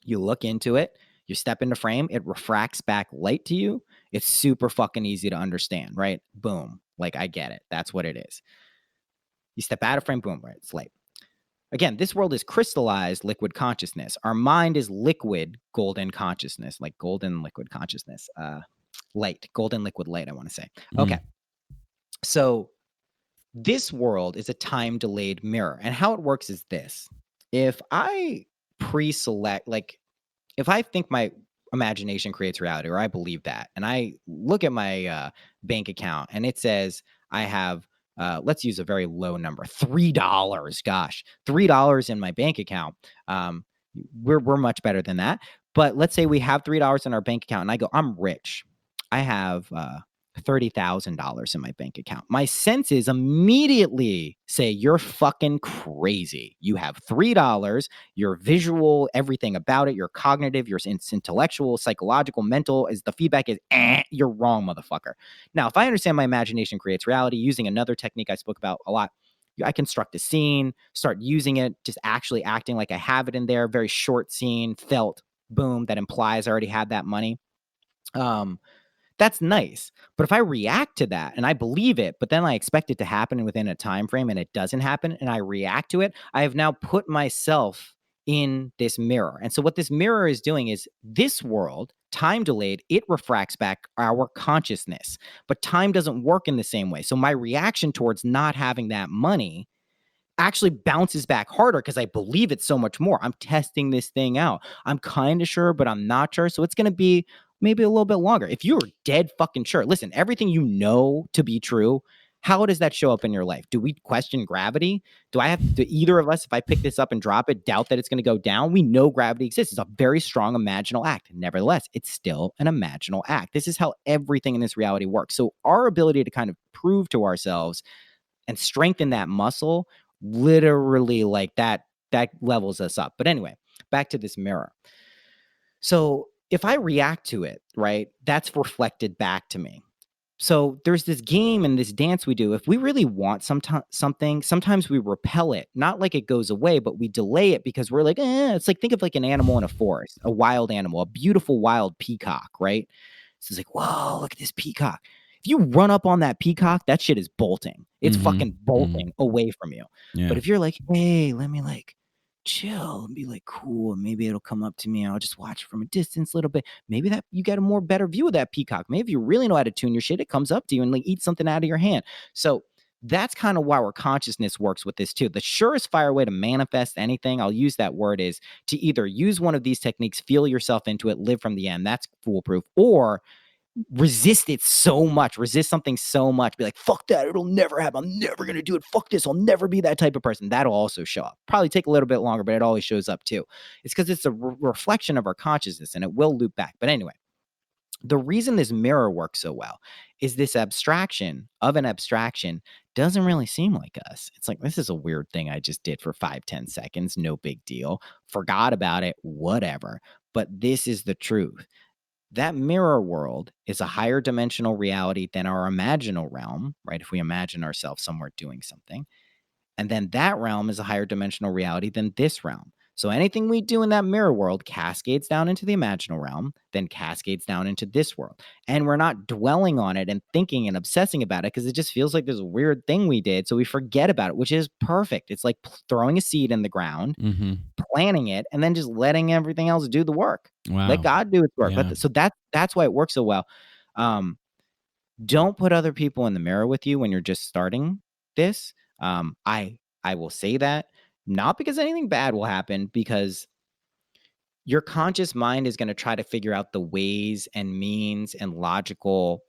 Speaker 7: You look into it. You step into frame. It refracts back light to you. It's super fucking easy to understand, right? Boom. Like, I get it. That's what it is. You step out of frame. Boom, right? It's light. Again, this world is crystallized liquid consciousness. Our mind is liquid golden consciousness, like golden liquid consciousness. Light, golden liquid light, I want to say. Okay. So this world is a time-delayed mirror. And how it works is this. If I pre-select, like if I think my imagination creates reality, or I believe that, and I look at my bank account and it says I have let's use a very low number, $3. Gosh, $3 in my bank account. We're much better than that. But let's say we have $3 in our bank account and I go, I'm rich. I have $30,000 in my bank account. My senses immediately say, you're fucking crazy. You have $3, your visual, everything about it, your cognitive, your intellectual, psychological, mental, is the feedback is, you're wrong, motherfucker. Now, if I understand my imagination creates reality, using another technique I spoke about a lot, I construct a scene, start using it, just actually acting like I have it in there, very short scene, felt, boom, that implies I already had that money. That's nice. But if I react to that and I believe it, but then I expect it to happen within a time frame and it doesn't happen and I react to it, I have now put myself in this mirror. And so what this mirror is doing is this world, time delayed, it refracts back our consciousness, but time doesn't work in the same way. So my reaction towards not having that money actually bounces back harder because I believe it so much more. I'm testing this thing out. I'm kind of sure, but I'm not sure. So it's going to be maybe a little bit longer. If you're dead fucking sure, listen, everything you know to be true, how does that show up in your life? Do we question gravity? Do I have to, either of us, if I pick this up and drop it, doubt that it's going to go down? We know gravity exists. It's a very strong imaginal act. Nevertheless, it's still an imaginal act. This is how everything in this reality works. So our ability to kind of prove to ourselves and strengthen that muscle, literally like that levels us up. But anyway, back to this mirror. So if I react to it, right, that's reflected back to me. So there's this game and this dance we do. If we really want something, sometimes we repel it. Not like it goes away, but we delay it because we're like, it's like, think of like an animal in a forest, a wild animal, a beautiful wild peacock, right? So it's like, whoa, look at this peacock. If you run up on that peacock, that shit is bolting. It's fucking bolting away from you. Yeah. But if you're like, hey, let me like chill and be like cool, and maybe it'll come up to me and I'll just watch it from a distance a little bit, maybe that you get a more better view of that peacock. Maybe if you really know how to tune your shit, it comes up to you and like eats something out of your hand. So that's kind of why our consciousness works with this too. The surest fire way to manifest anything, I'll use that word, is to either use one of these techniques, feel yourself into it, live from the end, that's foolproof, or resist it so much, resist something so much, be like, fuck that, it'll never happen, I'm never going to do it, fuck this, I'll never be that type of person. That'll also show up. Probably take a little bit longer, but it always shows up too. It's because it's a reflection of our consciousness and it will loop back. But anyway, the reason this mirror works so well is this abstraction of an abstraction doesn't really seem like us. It's like, this is a weird thing I just did for 5-10 seconds, no big deal, forgot about it, whatever. But this is the truth. That mirror world is a higher dimensional reality than our imaginal realm, right? If we imagine ourselves somewhere doing something. And then that realm is a higher dimensional reality than this realm. So anything we do in that mirror world cascades down into the imaginal realm, then cascades down into this world. And we're not dwelling on it and thinking and obsessing about it because it just feels like this weird thing we did. So we forget about it, which is perfect. It's like throwing a seed in the ground, planting it, and then just letting everything else do the work. Wow. Let God do its work. Yeah. So that's why it works so well. Don't put other people in the mirror with you when you're just starting this. I will say that. Not because anything bad will happen, because your conscious mind is going to try to figure out the ways and means and logical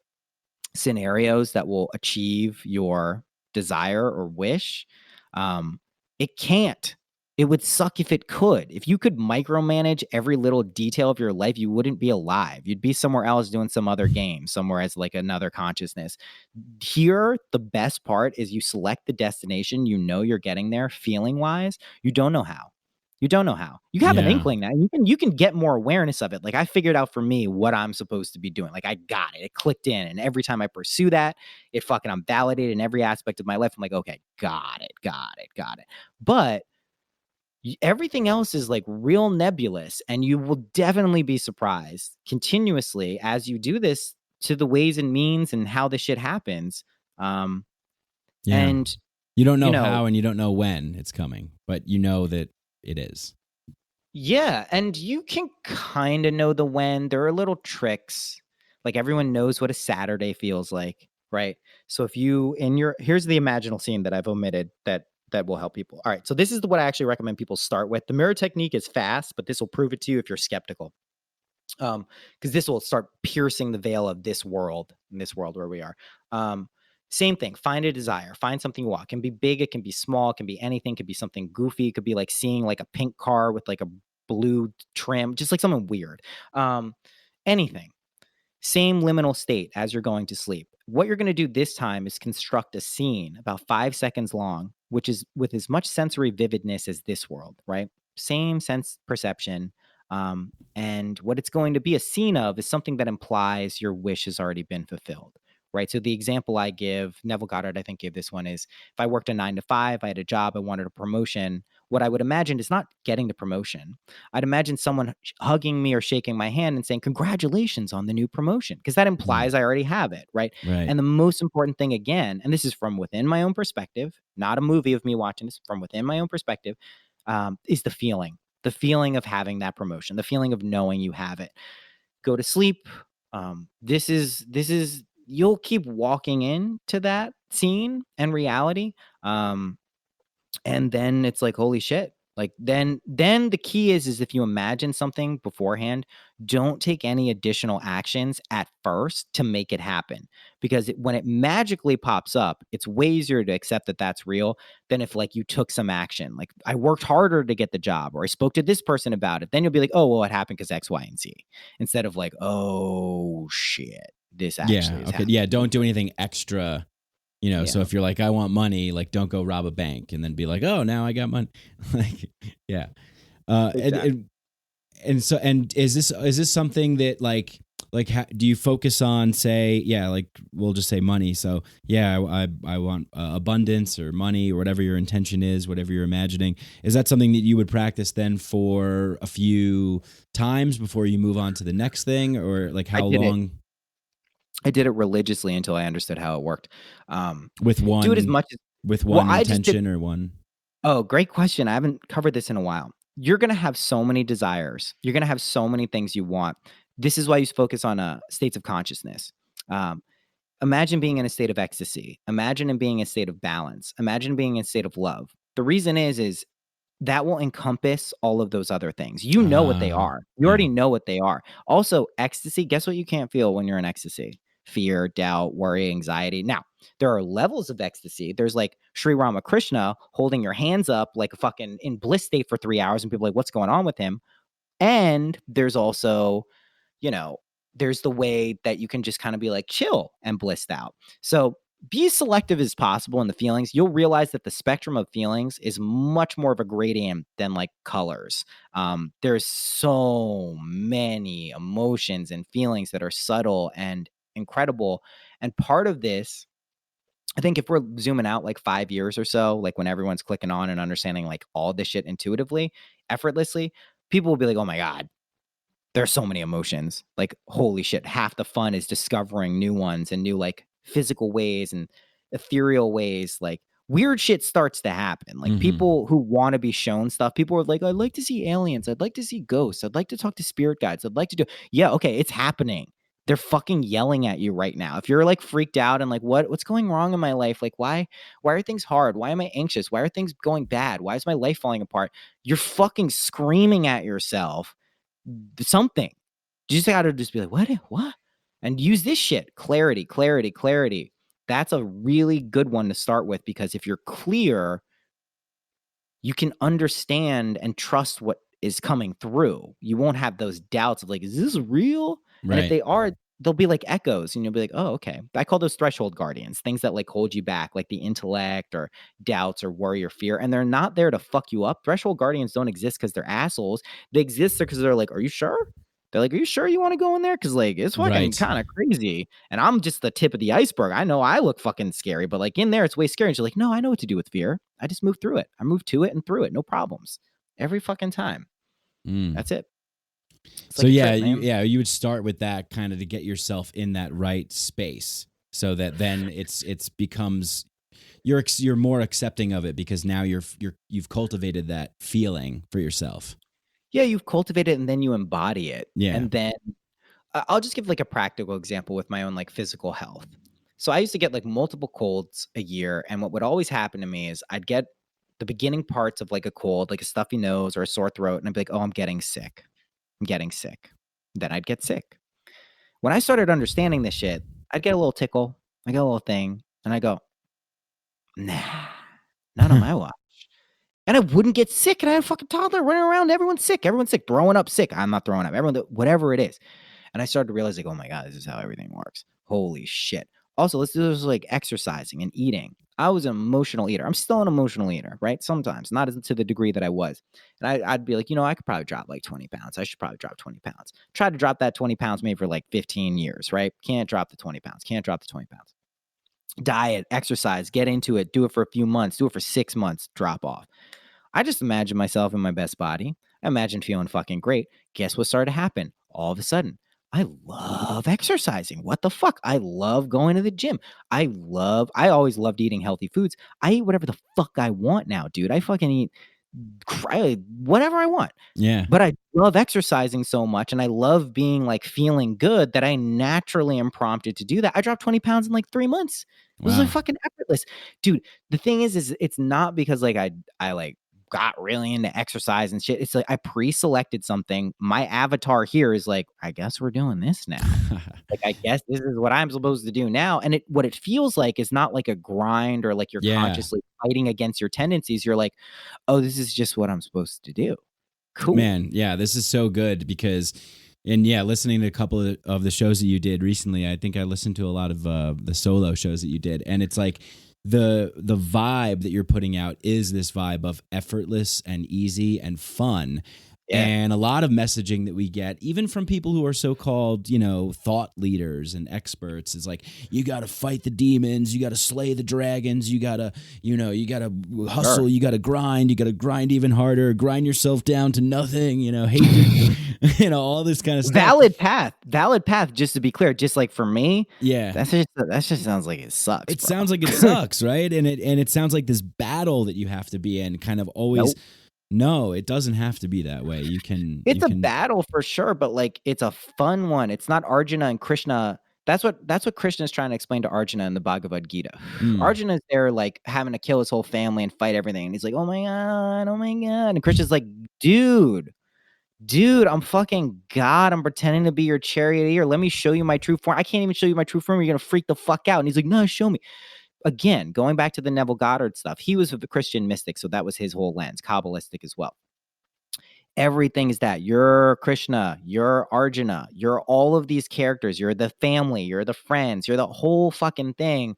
Speaker 7: scenarios that will achieve your desire or wish. It can't. It would suck if it could. If you could micromanage every little detail of your life, you wouldn't be alive. You'd be somewhere else doing some other game, somewhere as like another consciousness. Here, the best part is you select the destination. You know you're getting there feeling wise. You don't know how. You don't know how. You have an inkling now. You can get more awareness of it. Like I figured out for me what I'm supposed to be doing. Like I got it. It clicked in. And every time I pursue that, I'm validated in every aspect of my life. I'm like, okay, got it. But everything else is like real nebulous, and you will definitely be surprised continuously as you do this to the ways and means and how this shit happens. And
Speaker 1: you don't know how and you don't know when it's coming, but you know that it is.
Speaker 7: Yeah, and you can kind of know the when. There are little tricks. Like everyone knows what a Saturday feels like, right? So if here's the imaginal scene that I've omitted that will help people. All right. So this is what I actually recommend people start with. The mirror technique is fast, but this will prove it to you if you're skeptical. Because this will start piercing the veil of this world, in this world where we are. Same thing. Find a desire. Find something you want. It can be big. It can be small. It can be anything. It could be something goofy. It could be like seeing like a pink car with like a blue trim, just like something weird. Anything. Same liminal state as you're going to sleep. What you're going to do this time is construct a scene about 5 seconds long, which is with as much sensory vividness as this world, right? Same sense perception. And what it's going to be a scene of is something that implies your wish has already been fulfilled, right? So the example I give, Neville Goddard, I think, gave this one is if I worked a 9 to 5, I had a job, I wanted a promotion. What I would imagine is not getting the promotion. I'd imagine someone hugging me or shaking my hand and saying, congratulations on the new promotion, because that implies I already have it, right?
Speaker 1: Right.
Speaker 7: And the most important thing, again, and this is from within my own perspective, not a movie of me watching this, from within my own perspective, is the feeling of having that promotion, the feeling of knowing you have it. Go to sleep. This is you'll keep walking into that scene and reality. And then it's like, holy shit. Like then the key is if you imagine something beforehand, don't take any additional actions at first to make it happen, because when it magically pops up, it's way easier to accept that that's real than if like you took some action. Like I worked harder to get the job, or I spoke to this person about it. Then you'll be like, oh, well, it happened because X, Y, and Z, instead of like, oh shit, this actually is happening.
Speaker 1: Yeah, don't do anything extra. So
Speaker 7: Yeah.
Speaker 1: if you're like, I want money, like don't go rob a bank and then be like, oh, now I got money. Like, yeah.
Speaker 7: Exactly.
Speaker 1: And is this something that like do you focus on, say, like we'll just say money. So I want abundance or money or whatever your intention is, whatever you're imagining. Is that something that you would practice then for a few times before you move on to the next thing, or like how long?
Speaker 7: I did it religiously until I understood how it worked.
Speaker 1: With one,
Speaker 7: do it as much as
Speaker 1: with one
Speaker 7: I
Speaker 1: intention or one.
Speaker 7: Oh, great question. I haven't covered this in a while. You're going to have so many desires. You're going to have so many things you want. This is why you focus on states of consciousness. Imagine being in a state of ecstasy. Imagine being in a state of balance. Imagine being in a state of love. The reason is that will encompass all of those other things. You know what they are. You already know what they are. Also, ecstasy, guess what you can't feel when you're in ecstasy? Fear, doubt, worry, anxiety. Now, there are levels of ecstasy. There's like Sri Ramakrishna holding your hands up like a fucking in bliss state for 3 hours, and people are like, what's going on with him? And there's also, there's the way that you can just kind of be like chill and blissed out. So be as selective as possible in the feelings. You'll realize that the spectrum of feelings is much more of a gradient than like colors. There's so many emotions and feelings that are subtle and incredible. And part of this, I think if we're zooming out like 5 years or so, like when everyone's clicking on and understanding like all this shit intuitively, effortlessly, people will be like, oh my God, there's so many emotions. Like, holy shit, half the fun is discovering new ones and new like physical ways and ethereal ways. Like weird shit starts to happen. Like people who want to be shown stuff, people are like, I'd like to see aliens. I'd like to see ghosts. I'd like to talk to spirit guides. I'd like to do. Yeah, okay, it's happening. They're fucking yelling at you right now. If you're like freaked out and like, what's going wrong in my life? Like, why are things hard? Why am I anxious? Why are things going bad? Why is my life falling apart? You're fucking screaming at yourself something. You just gotta just be like, what? And use this shit. Clarity. That's a really good one to start with, because if you're clear, you can understand and trust what is coming through. You won't have those doubts of like, is this real?
Speaker 1: Right.
Speaker 7: And if they are, they'll be like echoes, and you'll be like, oh, okay. I call those threshold guardians, things that like hold you back, like the intellect or doubts or worry or fear. And they're not there to fuck you up. Threshold guardians don't exist because they're assholes. They exist because they're like, are you sure? They're like, are you sure you want to go in there? Because like, it's fucking kind of crazy. And I'm just the tip of the iceberg. I know I look fucking scary, but like in there, it's way scary. And she's like, no, I know what to do with fear. I just move through it. I move to it and through it. No problems. Every fucking time. That's it. It's
Speaker 1: so
Speaker 7: like
Speaker 1: you would start with that kind of to get yourself in that right space, so that then it's becomes you're more accepting of it, because now you've cultivated that feeling for yourself.
Speaker 7: Yeah, you've cultivated it and then you embody it.
Speaker 1: Yeah.
Speaker 7: And then I'll just give like a practical example with my own like physical health. So I used to get like multiple colds a year, and what would always happen to me is I'd get the beginning parts of like a cold, like a stuffy nose or a sore throat, and I'd be like, oh, I'm getting sick. Then I'd get sick. When I started understanding this shit, I'd get a little tickle, I get a little thing, and I go, nah, not on my watch. And I wouldn't get sick, and I had a fucking toddler running around. Everyone's sick, throwing up sick. I'm not throwing up. Everyone, whatever it is. And I started to realize like, oh my God, this is how everything works. Holy shit. Also, let's do this like exercising and eating. I was an emotional eater. I'm still an emotional eater, right? Sometimes, not as to the degree that I was. And I'd be like, I could probably drop like 20 pounds. I should probably drop 20 pounds. Tried to drop that 20 pounds maybe for like 15 years, right? Can't drop the 20 pounds. Can't drop the 20 pounds. Diet, exercise, get into it, do it for a few months, do it for 6 months, drop off. I just imagine myself in my best body. I imagine feeling fucking great. Guess what started to happen? All of a sudden, I love exercising. What the fuck? I love going to the gym. I always loved eating healthy foods. I eat whatever the fuck I want now, dude. I fucking eat whatever I want.
Speaker 1: Yeah.
Speaker 7: But I love exercising so much and I love being like feeling good that I naturally am prompted to do that. I dropped 20 pounds in like 3 months. It was like fucking effortless. Dude, the thing is it's not because like I like got really into exercise and shit. It's like I pre-selected something. My avatar here is like, I guess we're doing this now. Like, I guess this is what I'm supposed to do now. And what it feels like is not like a grind or like you're consciously fighting against your tendencies. You're like, oh, this is just what I'm supposed to do. Cool.
Speaker 1: Man, yeah, this is so good because, and yeah, listening to a couple of the shows that you did recently, I think I listened to a lot of the solo shows that you did, and it's like the vibe that you're putting out is this vibe of effortless and easy and fun. Yeah. And a lot of messaging that we get, even from people who are so-called, thought leaders and experts, is like, you got to fight the demons, you got to slay the dragons, you got to, you got to hustle, you got to grind even harder, grind yourself down to nothing, hate your, all this kind of stuff.
Speaker 7: Valid path, just to be clear, just like for me,
Speaker 1: yeah,
Speaker 7: that just sounds like it sucks.
Speaker 1: It sounds like it sucks, right? And it sounds like this battle that you have to be in, kind of always. Nope. No, it doesn't have to be that way. It's
Speaker 7: a battle for sure, but like it's a fun one. It's not Arjuna and Krishna. That's what Krishna is trying to explain to Arjuna in the Bhagavad Gita. Arjuna is there like having to kill his whole family and fight everything. And he's like, oh my God. And Krishna's like, dude, I'm fucking God. I'm pretending to be your charioteer. Let me show you my true form. I can't even show you my true form. You're going to freak the fuck out. And he's like, no, show me. Again, going back to the Neville Goddard stuff, he was a Christian mystic, so that was his whole lens, Kabbalistic as well. Everything is that. You're Krishna, you're Arjuna, you're all of these characters, you're the family, you're the friends, you're the whole fucking thing.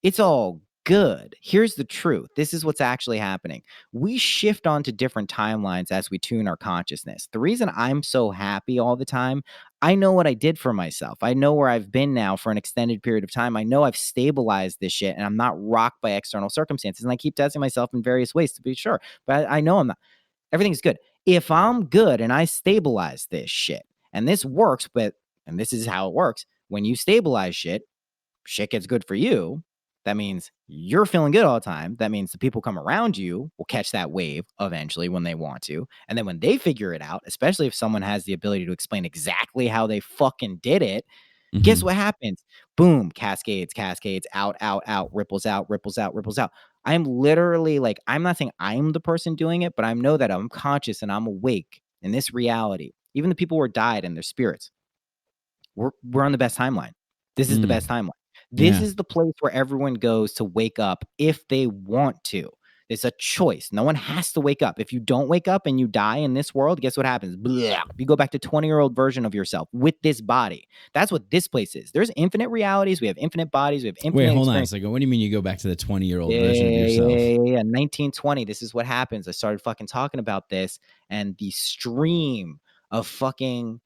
Speaker 7: It's all good. Here's the truth. This is what's actually happening. We shift onto different timelines as we tune our consciousness. The reason I'm so happy all the time, I know what I did for myself. I know where I've been now for an extended period of time. I know I've stabilized this shit and I'm not rocked by external circumstances. And I keep testing myself in various ways to be sure. But I know I'm not. Everything's good. If I'm good and I stabilize this shit and this works, and this is how it works. When you stabilize shit gets good for you. That means you're feeling good all the time. That means the people come around you will catch that wave eventually when they want to. And then when they figure it out, especially if someone has the ability to explain exactly how they fucking did it, guess what happens? Boom, cascades, out, ripples out. I'm literally like, I'm not saying I'm the person doing it, but I know that I'm conscious and I'm awake in this reality. Even the people who are died and their spirits, we're on the best timeline. This is the best timeline. This is the place where everyone goes to wake up if they want to. It's a choice. No one has to wake up. If you don't wake up and you die in this world, guess what happens? Blah. You go back to 20-year-old version of yourself with this body. That's what this place is. There's infinite realities. We have infinite bodies. We have infinite
Speaker 1: Wait, hold on a second. What do you mean you go back to the 20-year-old version of yourself?
Speaker 7: Yeah. 1920. This is what happens. I started fucking talking about this, and the stream of fucking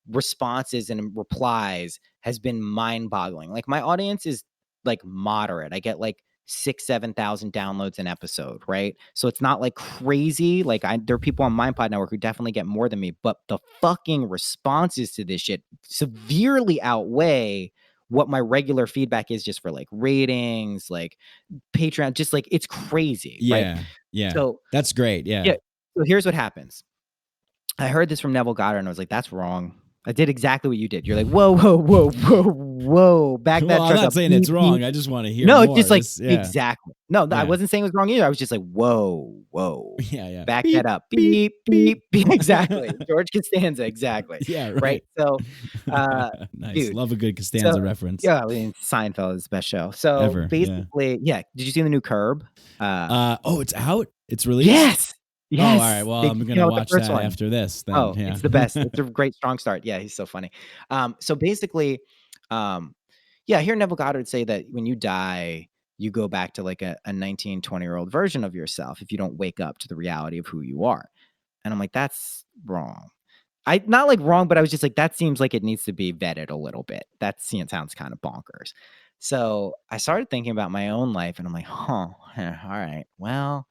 Speaker 7: responses and replies has been mind-boggling. Like, my audience is like moderate. I get like 6,000-7,000 downloads an episode, right? So it's not like crazy. Like, there are people on MindPod Network who definitely get more than me, but the fucking responses to this shit severely outweigh what my regular feedback is just for like ratings, like Patreon, just like it's crazy.
Speaker 1: Yeah.
Speaker 7: Right?
Speaker 1: Yeah.
Speaker 7: So
Speaker 1: that's great. Yeah.
Speaker 7: So here's what happens. I heard this from Neville Goddard and I was like, that's wrong. I did exactly what you did. You're like, whoa. Back that truck up.
Speaker 1: I'm not saying it's wrong. I just want to hear
Speaker 7: more.
Speaker 1: No,
Speaker 7: just like, exactly. No, I wasn't saying it was wrong either. I was just like, whoa.
Speaker 1: Yeah.
Speaker 7: Back that up. Beep. Exactly. George Costanza. Exactly.
Speaker 1: Yeah, right.
Speaker 7: So,
Speaker 1: nice.
Speaker 7: Dude,
Speaker 1: love a good Costanza reference.
Speaker 7: Yeah, I mean, Seinfeld is the best show. So
Speaker 1: ever,
Speaker 7: basically, Did you see the new Curb?
Speaker 1: It's out? It's released?
Speaker 7: Yes.
Speaker 1: Oh, all right. Well, I'm going to watch that after this. Then.
Speaker 7: It's the best. It's a great, strong start. Yeah, he's so funny. So basically, Yeah, I hear Neville Goddard say that when you die, you go back to like a 19, 20-year-old version of yourself if you don't wake up to the reality of who you are. And I'm like, that's wrong. I not like wrong, but I was just like, that seems like it needs to be vetted a little bit. That sounds kind of bonkers. So I started thinking about my own life, and I'm like, all right, well,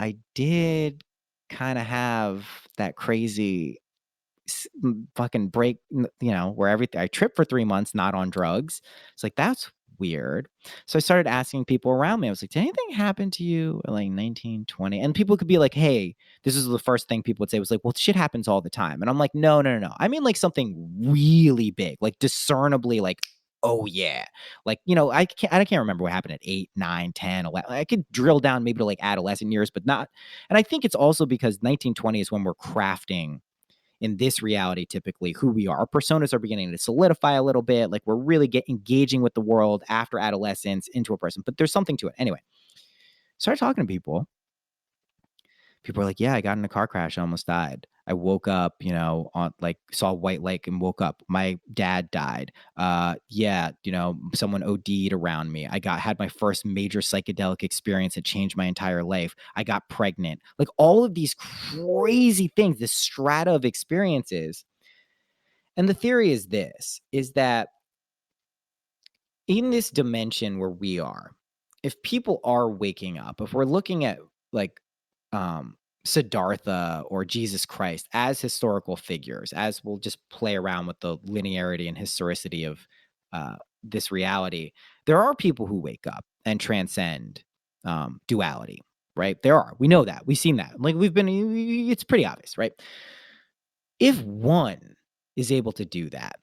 Speaker 7: I did kind of have that crazy fucking break, where everything I tripped for 3 months, not on drugs. It's like, that's weird. So I started asking people around me. I was like, did anything happen to you in like 1920? And people could be like, hey, this is the first thing people would say was like, well, shit happens all the time. And I'm like, no. I mean like something really big, like discernibly, like, oh yeah. Like, I can't remember what happened at 8, 9, 10, 11. I could drill down maybe to like adolescent years, but not. And I think it's also because 1920 is when we're crafting in this reality, typically who we are. Our personas are beginning to solidify a little bit. Like we're really engaging with the world after adolescence into a person, but there's something to it. Anyway, started talking to people. People are like, yeah, I got in a car crash. I almost died. I woke up, on like saw a white light and woke up. My dad died. Yeah, someone OD'd around me. I had my first major psychedelic experience that changed my entire life. I got pregnant. Like all of these crazy things, this strata of experiences. And the theory is that in this dimension where we are, if people are waking up, if we're looking at like Siddhartha or Jesus Christ as historical figures, as we'll just play around with the linearity and historicity of this reality, there are people who wake up and transcend duality, right? There are. We know that. We've seen that. Like it's pretty obvious, right? If one is able to do that,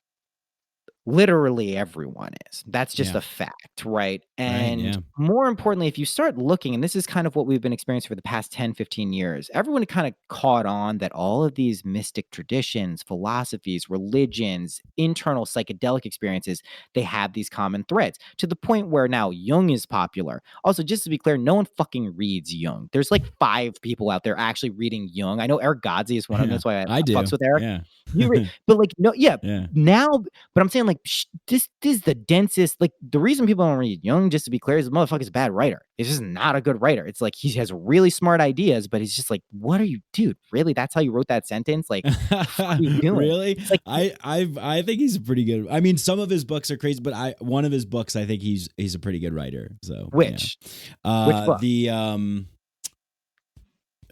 Speaker 7: literally everyone is. That's just a fact, right? And more importantly, if you start looking, and this is kind of what we've been experiencing for the past 10, 15 years, everyone kind of caught on that all of these mystic traditions, philosophies, religions, internal psychedelic experiences, they have these common threads to the point where now Jung is popular. Also, just to be clear, no one fucking reads Jung. There's like 5 people out there actually reading Jung. I know Eric Godzi is one of them. That's why I
Speaker 1: do.
Speaker 7: Fucks with Eric.
Speaker 1: Yeah.
Speaker 7: But like, no, now, but I'm saying like, this is the densest, like the reason people don't read Jung, just to be clear, is the motherfucker's a bad writer. He's just not a good writer. It's like, he has really smart ideas, but he's just like, what are you, dude? Really? That's how you wrote that sentence? Like, what are you doing?
Speaker 1: Really?
Speaker 7: It's like,
Speaker 1: I think he's pretty good. I mean, some of his books are crazy, but one of his books, I think he's a pretty good writer. So
Speaker 7: which book?
Speaker 1: The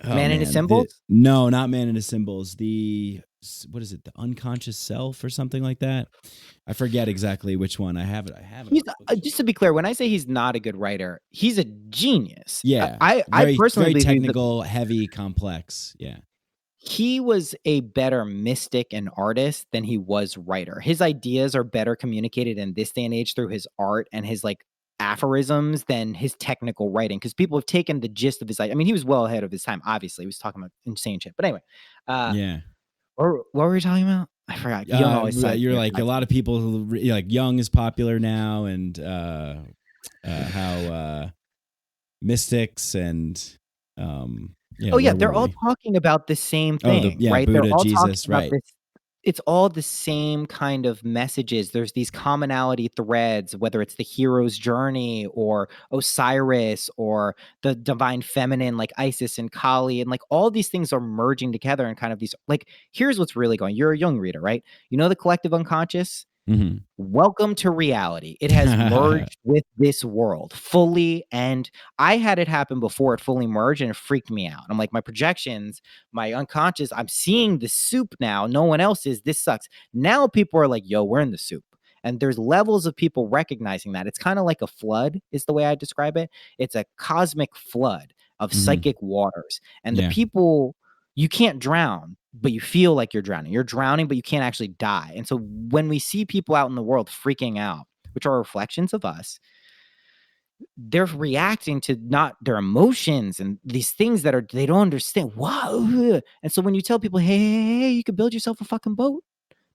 Speaker 7: Man and His Symbols?
Speaker 1: No, not Man and His Symbols. What is it? The Unconscious Self or something like that. I forget exactly which one. I have it.
Speaker 7: Just to be clear, when I say he's not a good writer, he's a genius.
Speaker 1: Yeah.
Speaker 7: I personally
Speaker 1: very technical, heavy, complex. Yeah.
Speaker 7: He was a better mystic and artist than he was writer. His ideas are better communicated in this day and age through his art and his like aphorisms than his technical writing, because people have taken the gist of his. I mean, he was well ahead of his time. Obviously, he was talking about insane shit. But anyway, what were we talking about? I forgot.
Speaker 1: You're like a lot of people who like Jung is popular now, and how mystics and
Speaker 7: they're all talking about the same thing, right?
Speaker 1: Buddha,
Speaker 7: they're all
Speaker 1: Jesus,
Speaker 7: talking about this. It's all the same kind of messages. There's these commonality threads, whether it's the hero's journey or Osiris or the divine feminine like Isis and Kali, and like all these things are merging together in kind of these, like, here's what's really going. You're a Jung reader, right? You know the collective unconscious?
Speaker 1: Mm-hmm.
Speaker 7: Welcome to reality. It has merged with this world fully, and I had it happen before it fully merged, and it freaked me out. I'm like, my projections, my unconscious, I'm seeing the soup now. No one else is. This sucks. Now people are like, yo, we're in the soup. And there's levels of people recognizing that. It's kind of like a flood is the way I describe it. It's a cosmic flood of psychic waters. And the people, you can't drown, but you feel like you're drowning. You're drowning, but you can't actually die. And so when we see people out in the world freaking out, which are reflections of us, they're reacting to not their emotions and these things that they don't understand. Wow. And so when you tell people, hey, you can build yourself a fucking boat.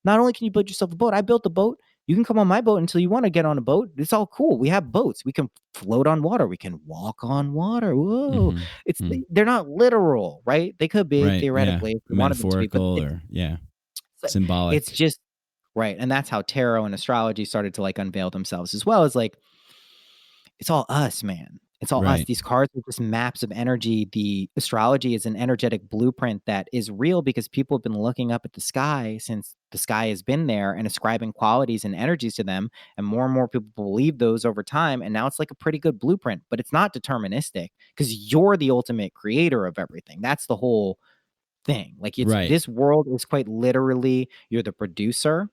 Speaker 7: Not only can you build yourself a boat, I built a boat. You can come on my boat until you want to get on a boat. It's all cool. We have boats. We can float on water. We can walk on water. Whoa. They're not literal, right? They could be theoretically. If we wanted them to be,
Speaker 1: metaphorical or symbolic.
Speaker 7: It's just right? And that's how tarot and astrology started to like unveil themselves as well, as like, it's all us, man. It's all us.
Speaker 1: Right.
Speaker 7: These cards are just maps of energy. The astrology is an energetic blueprint that is real because people have been looking up at the sky since the sky has been there and ascribing qualities and energies to them. And more people believe those over time. And now it's like a pretty good blueprint, but it's not deterministic because you're the ultimate creator of everything. That's the whole thing. Like it's
Speaker 1: Right.
Speaker 7: this world is quite literally, you're the producer,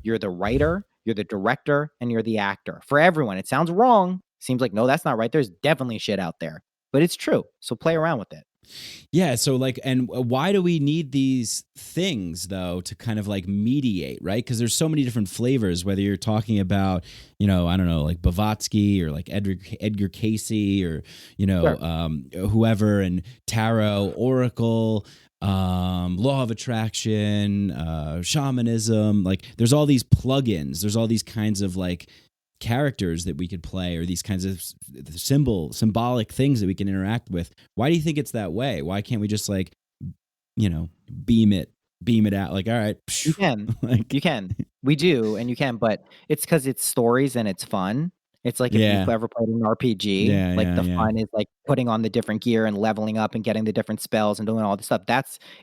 Speaker 7: you're the writer, you're the director, and you're the actor. For everyone, it sounds wrong. Seems like, no, that's not right. There's definitely shit out there, but it's true. So play around with it.
Speaker 1: Yeah. So like, and why do we need these things though to kind of like mediate, right? Because there's so many different flavors. Whether you're talking about, I don't know, like Blavatsky or like Edgar Casey or
Speaker 7: Sure.
Speaker 1: whoever, and tarot, oracle. Law of attraction, shamanism. Like, there's all these plugins. There's all these kinds of like characters that we could play, or these kinds of symbolic things that we can interact with. Why do you think it's that way? Why can't we just like, beam it out? Like, all right,
Speaker 7: You can.
Speaker 1: like,
Speaker 7: You can. We do, and you can, but it's because it's stories and it's fun. It's like if
Speaker 1: Yeah.
Speaker 7: you've ever played an RPG,
Speaker 1: Yeah,
Speaker 7: like
Speaker 1: yeah,
Speaker 7: the
Speaker 1: yeah.
Speaker 7: fun is like putting on the different gear and leveling up and getting the different spells and doing all this stuff.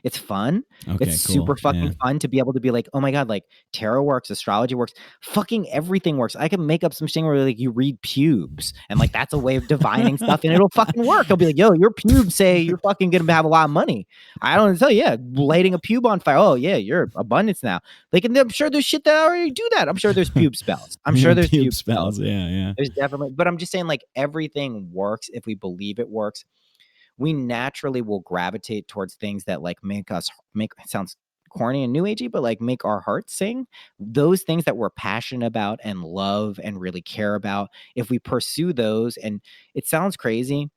Speaker 7: It's fun.
Speaker 1: Okay,
Speaker 7: It's
Speaker 1: cool.
Speaker 7: super fucking
Speaker 1: Yeah.
Speaker 7: fun to be able to be like, oh my God, like tarot works, astrology works, fucking everything works. I can make up some thing where like you read pubes and like that's a way of divining stuff and it'll fucking work. I'll be like, yo, your pubes say you're fucking gonna have a lot of money. I don't tell you, yeah, lighting a pube on fire. Oh yeah, you're abundance now. Like, and I'm sure there's shit that already do that. I'm sure there's pube spells. I'm sure there's
Speaker 1: Pube
Speaker 7: pube
Speaker 1: spells. Yeah, yeah.
Speaker 7: There's definitely, but I'm just saying, like, everything works if we believe it works. We naturally will gravitate towards things that like make it sounds corny and new agey, but like make our hearts sing. Those things that we're passionate about and love and really care about. If we pursue those, and it sounds crazy,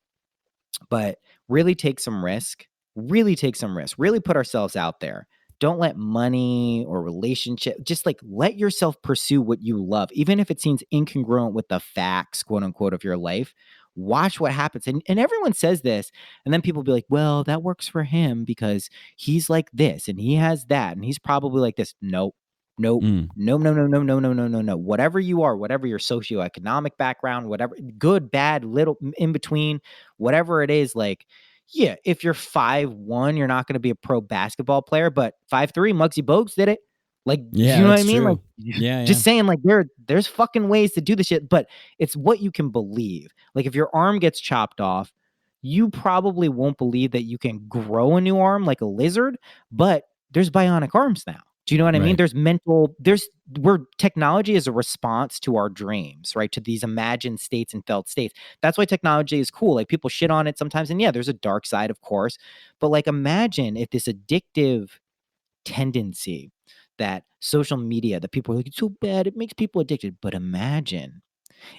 Speaker 7: but really take some risk. Really take some risk. Really put ourselves out there. Don't let money or relationship, just like let yourself pursue what you love, even if it seems incongruent with the facts, quote unquote, of your life. Watch what happens. And everyone says this, and then people be like, well, that works for him because he's like this and he has that, and he's probably like this. Nope. Nope.
Speaker 1: Mm.
Speaker 7: No, no, no, no, no, no, no, no, no. Whatever you are, whatever your socioeconomic background, whatever, good, bad, little, in between, whatever it is, like, yeah, if you're 5'1", you're not going to be a pro basketball player, but 5'3", Muggsy Bogues did it. Like,
Speaker 1: Yeah,
Speaker 7: you know what I
Speaker 1: that's
Speaker 7: mean?
Speaker 1: true.
Speaker 7: Like,
Speaker 1: Yeah,
Speaker 7: just saying, like, there's fucking ways to do the shit, but it's what you can believe. Like, if your arm gets chopped off, you probably won't believe that you can grow a new arm like a lizard, but there's bionic arms now. Do you know what I mean?
Speaker 1: Right.
Speaker 7: Where technology is a response to our dreams, right? To these imagined states and felt states. That's why technology is cool. Like, people shit on it sometimes. And yeah, there's a dark side, of course. But like, imagine if this addictive tendency that social media, that people are like, it's so bad, it makes people addicted. But imagine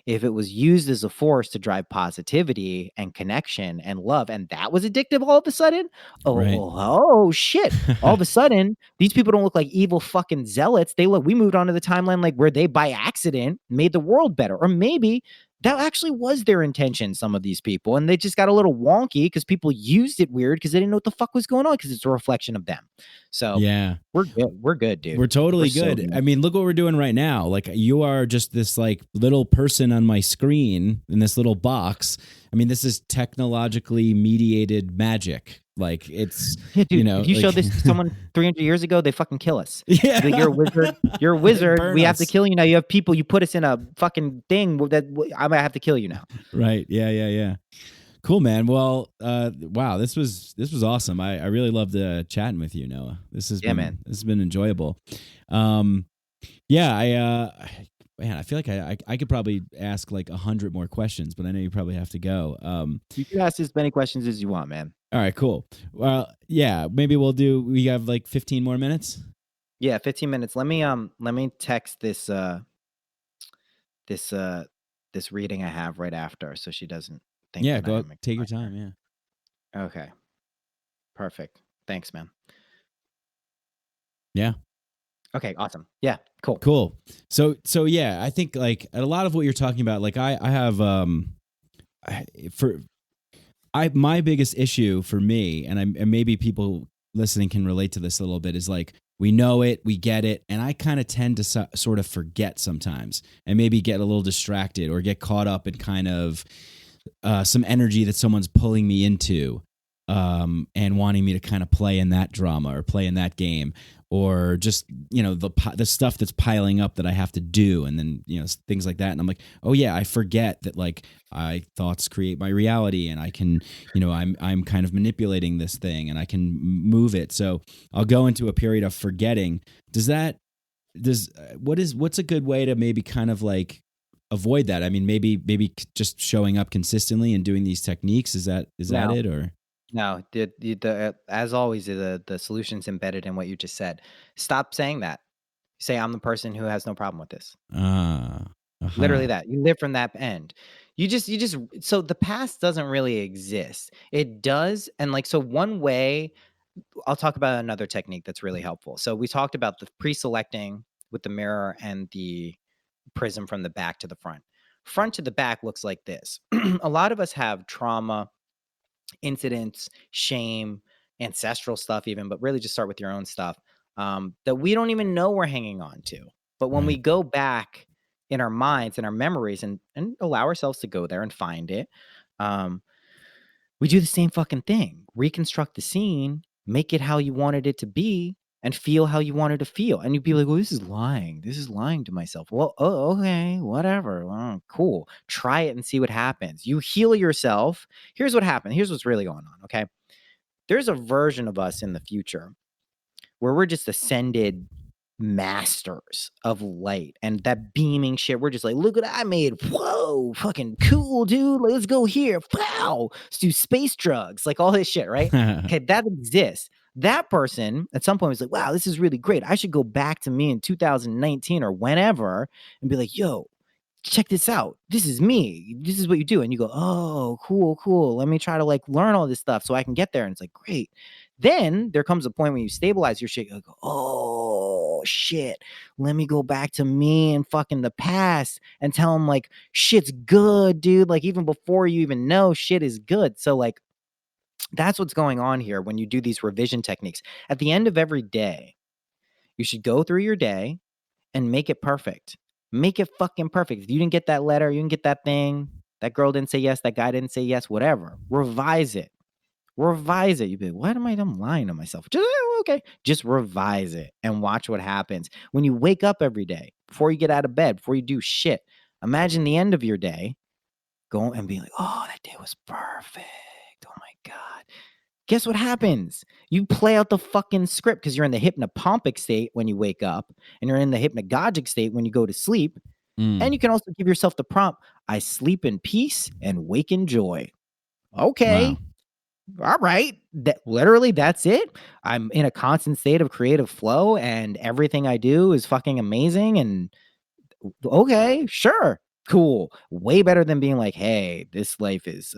Speaker 7: if it was used as a force to drive positivity and connection and love, and that was addictive all of a sudden.
Speaker 1: Right.
Speaker 7: Oh shit. All of a sudden, these people don't look like evil fucking zealots. We moved on to the timeline like where they by accident made the world better. Or maybe that actually was their intention, some of these people, and they just got a little wonky because people used it weird because they didn't know what the fuck was going on, because it's a reflection of them. So
Speaker 1: Yeah.
Speaker 7: we're good. We're good, dude.
Speaker 1: We're totally
Speaker 7: so
Speaker 1: good. I mean, look what we're doing right now. Like, you are just this like little person on my screen in this little box. I mean, this is technologically mediated magic. Like, it's,
Speaker 7: Yeah, dude, if you
Speaker 1: like,
Speaker 7: show this to someone 300 years ago, they fucking kill us.
Speaker 1: Yeah.
Speaker 7: Like, you're a wizard. You're a wizard.
Speaker 1: Burn
Speaker 7: We have to
Speaker 1: us.
Speaker 7: kill you now. You have people. You put us in a fucking thing that I might have to kill you now.
Speaker 1: Right. Yeah. Yeah. Yeah. Cool, man. Well, wow, this was awesome. I really loved chatting with you, Noah. This has been enjoyable. Yeah, I feel like I could probably ask like 100 more questions, but I know you probably have to go.
Speaker 7: You can ask as many questions as you want, man.
Speaker 1: All right, cool. Well, yeah, maybe we have like 15 more minutes.
Speaker 7: Yeah, 15 minutes. Let me text this reading I have right after, so she doesn't think.
Speaker 1: Yeah,
Speaker 7: that
Speaker 1: go
Speaker 7: I'm
Speaker 1: take your time. Yeah.
Speaker 7: Okay. Perfect. Thanks, man.
Speaker 1: Yeah.
Speaker 7: Okay, awesome. Yeah, cool.
Speaker 1: Cool. So yeah, I think like a lot of what you're talking about, like I have my biggest issue for me, and maybe people listening can relate to this a little bit, is like we know it, we get it, and I kind of tend to sort of forget sometimes, and maybe get a little distracted or get caught up in kind of some energy that someone's pulling me into, and wanting me to kind of play in that drama or play in that game, or just, you know, the stuff that's piling up that I have to do, and then, you know, things like that. And I'm like, oh yeah, I forget that, like, thoughts create my reality, and I can, you know, I'm kind of manipulating this thing, and I can move it. So I'll go into a period of forgetting. What's a good way to maybe kind of like avoid that? I mean, maybe just showing up consistently and doing these techniques. Is that it, or?
Speaker 7: No, as always, the solution's embedded in what you just said. Stop saying that. Say, I'm the person who has no problem with this. Literally that. You live from that end. You just so the past doesn't really exist. It does. And like, so one way, I'll talk about another technique that's really helpful. So we talked about the pre-selecting with the mirror and the prism from the back to the front. Front to the back looks like this. A lot of us have trauma, incidents, shame, ancestral stuff even, but really just start with your own stuff, that we don't even know we're hanging on to. But when we go back in our minds and our memories and allow ourselves to go there and find it, we do the same fucking thing. Reconstruct the scene, make it how you wanted it to be, and feel how you wanted to feel. And you'd be like, well, this is lying. This is lying to myself. Well, okay, whatever. Cool. Try it and see what happens. You heal yourself. Here's what happened. Here's what's really going on, okay? There's a version of us in the future where we're just ascended masters of light and that beaming shit. We're just like, look what I made. Whoa, fucking cool, dude. Like, let's go here. Wow. Let's do space drugs. Like all this shit, right? Okay, that exists. That person at some point was like, wow, this is really great. I should go back to me in 2019 or whenever and be like, yo, check this out. This is me. This is what you do. And you go, oh, cool. Let me try to like learn all this stuff so I can get there. And it's like, great. Then there comes a point when you stabilize your shit. You go, oh shit. Let me go back to me and fucking the past and tell them like, shit's good, dude. Like even before you even know shit is good. So like, that's what's going on here when you do these revision techniques. At the end of every day, you should go through your day and make it perfect. Make it fucking perfect. If you didn't get that letter, you didn't get that thing, that girl didn't say yes, that guy didn't say yes, whatever. Revise it. You'd be like, what am I? I'm lying to myself. Just revise it and watch what happens. When you wake up every day, before you get out of bed, before you do shit, imagine the end of your day, go and be like, oh, that day was perfect. Oh my God. Guess what happens? You play out the fucking script because you're in the hypnopompic state when you wake up and you're in the hypnagogic state when you go to sleep. And you can also give yourself the prompt, I sleep in peace and wake in joy. Okay. Wow. All right. That's it. I'm in a constant state of creative flow and everything I do is fucking amazing. And okay, sure. Cool. Way better than being like, hey, this life is,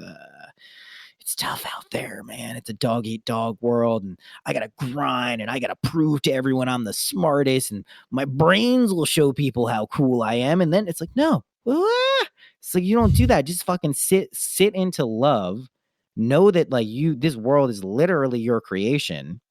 Speaker 7: it's tough out there, man. It's a dog eat dog world. And I got to grind and I got to prove to everyone I'm the smartest and my brains will show people how cool I am. And then it's like, no, so you don't do that. Just fucking sit into love. Know that like this world is literally your creation.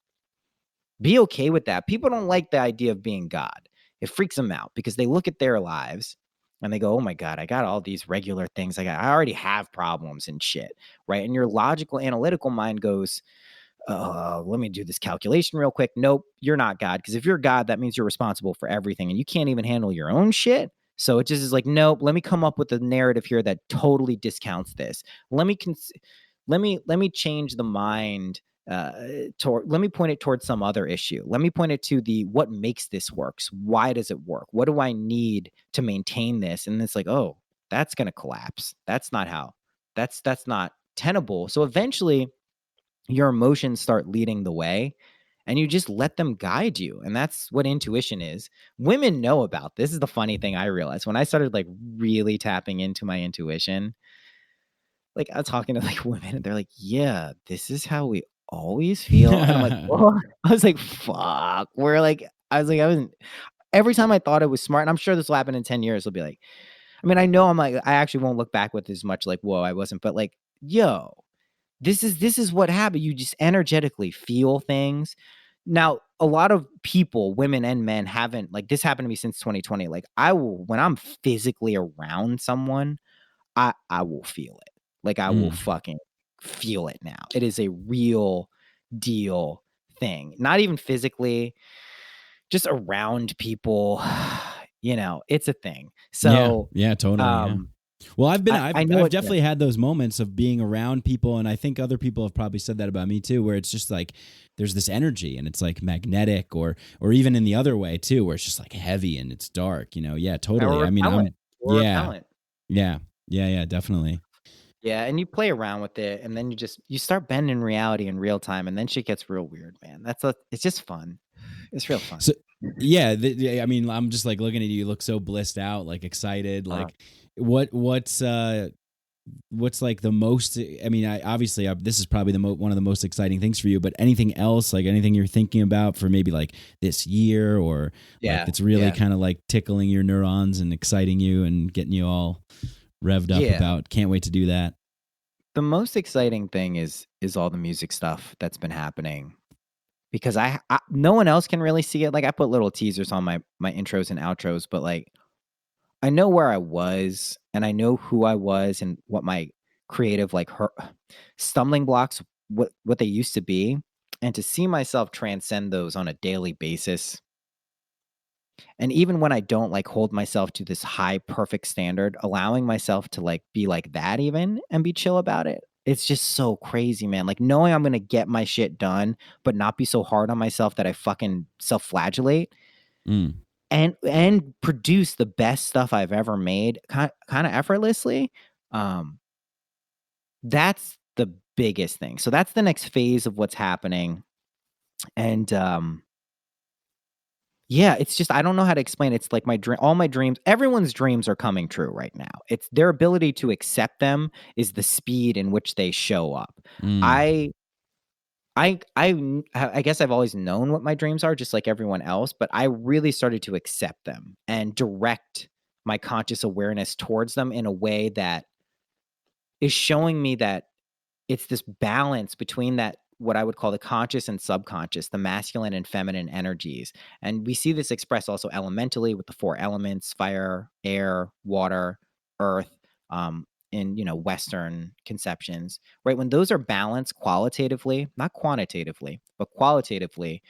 Speaker 7: Be okay with that. People don't like the idea of being God. It freaks them out because they look at their lives and they go, oh my God, I got all these regular things. I already have problems and shit, right? And your logical, analytical mind goes, let me do this calculation real quick. Nope, you're not God. Because if you're God, that means you're responsible for everything and you can't even handle your own shit. So it just is like, nope, let me come up with a narrative here that totally discounts this. Let me change the mind. Let me point it towards some other issue. Let me point it to what makes this works. Why does it work? What do I need to maintain this? And it's like, oh, that's going to collapse. That's not how. That's not tenable. So eventually your emotions start leading the way and you just let them guide you. And that's what intuition is. Women know about this. Is the funny thing I realized when I started like really tapping into my intuition. Like I was talking to like women and they're like, yeah, this is how we always feel. And I'm like, what? I was like, fuck. Every time I thought it was smart, and I'm sure this will happen in 10 years, it'll be like, I mean, I know I'm like, I actually won't look back with as much like, whoa, I wasn't, but like, yo, this is what happened. You just energetically feel things. Now, a lot of people, women and men, haven't, like, this happened to me since 2020. Like, I will, when I'm physically around someone, I will feel it. Like, I will fucking feel it now. It is a real deal thing. Not even physically, just around people. You know, it's a thing. So
Speaker 1: yeah, totally. Yeah. Well, I've definitely had those moments of being around people, and I think other people have probably said that about me too, where it's just like there's this energy and it's like magnetic, or even in the other way too, where it's just like heavy and it's dark, you know. Yeah, totally. I mean, yeah, definitely.
Speaker 7: Yeah, and you play around with it, and then you start bending reality in real time, and then shit gets real weird, man. It's just fun. It's real fun.
Speaker 1: So yeah, I mean, I'm just like looking at you. You look so blissed out, like excited. Like what's like the most? I mean, obviously this is probably one of the most exciting things for you. But anything else, like anything you're thinking about for maybe like this year, or like it's really kind of like tickling your neurons and exciting you and getting you all revved up about. Can't wait to do that.
Speaker 7: The most exciting thing is all the music stuff that's been happening. Because I no one else can really see it. Like, I put little teasers on my intros and outros, but like, I know where I was, and I know who I was, and what my creative stumbling blocks, what they used to be, and to see myself transcend those on a daily basis. And even when I don't like hold myself to this high perfect standard, allowing myself to like be like that even and be chill about it. It's just so crazy, man. Like, knowing I'm going to get my shit done, but not be so hard on myself that I fucking self-flagellate and produce the best stuff I've ever made kind of effortlessly. That's the biggest thing. So that's the next phase of what's happening. And yeah, it's just, I don't know how to explain it. It's like all my dreams, everyone's dreams are coming true right now. It's their ability to accept them is the speed in which they show up. I guess I've always known what my dreams are, just like everyone else, but I really started to accept them and direct my conscious awareness towards them in a way that is showing me that it's this balance between that, what I would call the conscious and subconscious, the masculine and feminine energies. And we see this expressed also elementally with the 4 elements: fire, air, water, earth, in, Western conceptions, right? When those are balanced qualitatively, not quantitatively, but qualitatively,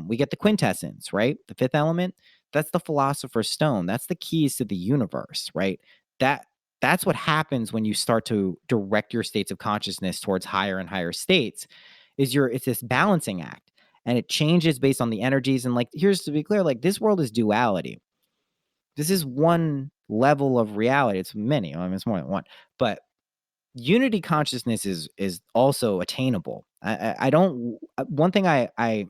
Speaker 7: we get the quintessence, right? The 5th element, that's the philosopher's stone. That's the keys to the universe, right? That's what happens when you start to direct your states of consciousness towards higher and higher states. It's this balancing act, and it changes based on the energies. And like, here's to be clear, like, this world is duality. This is one level of reality. It's many. I mean, it's more than one. But unity consciousness is also attainable. I don't. One thing I'm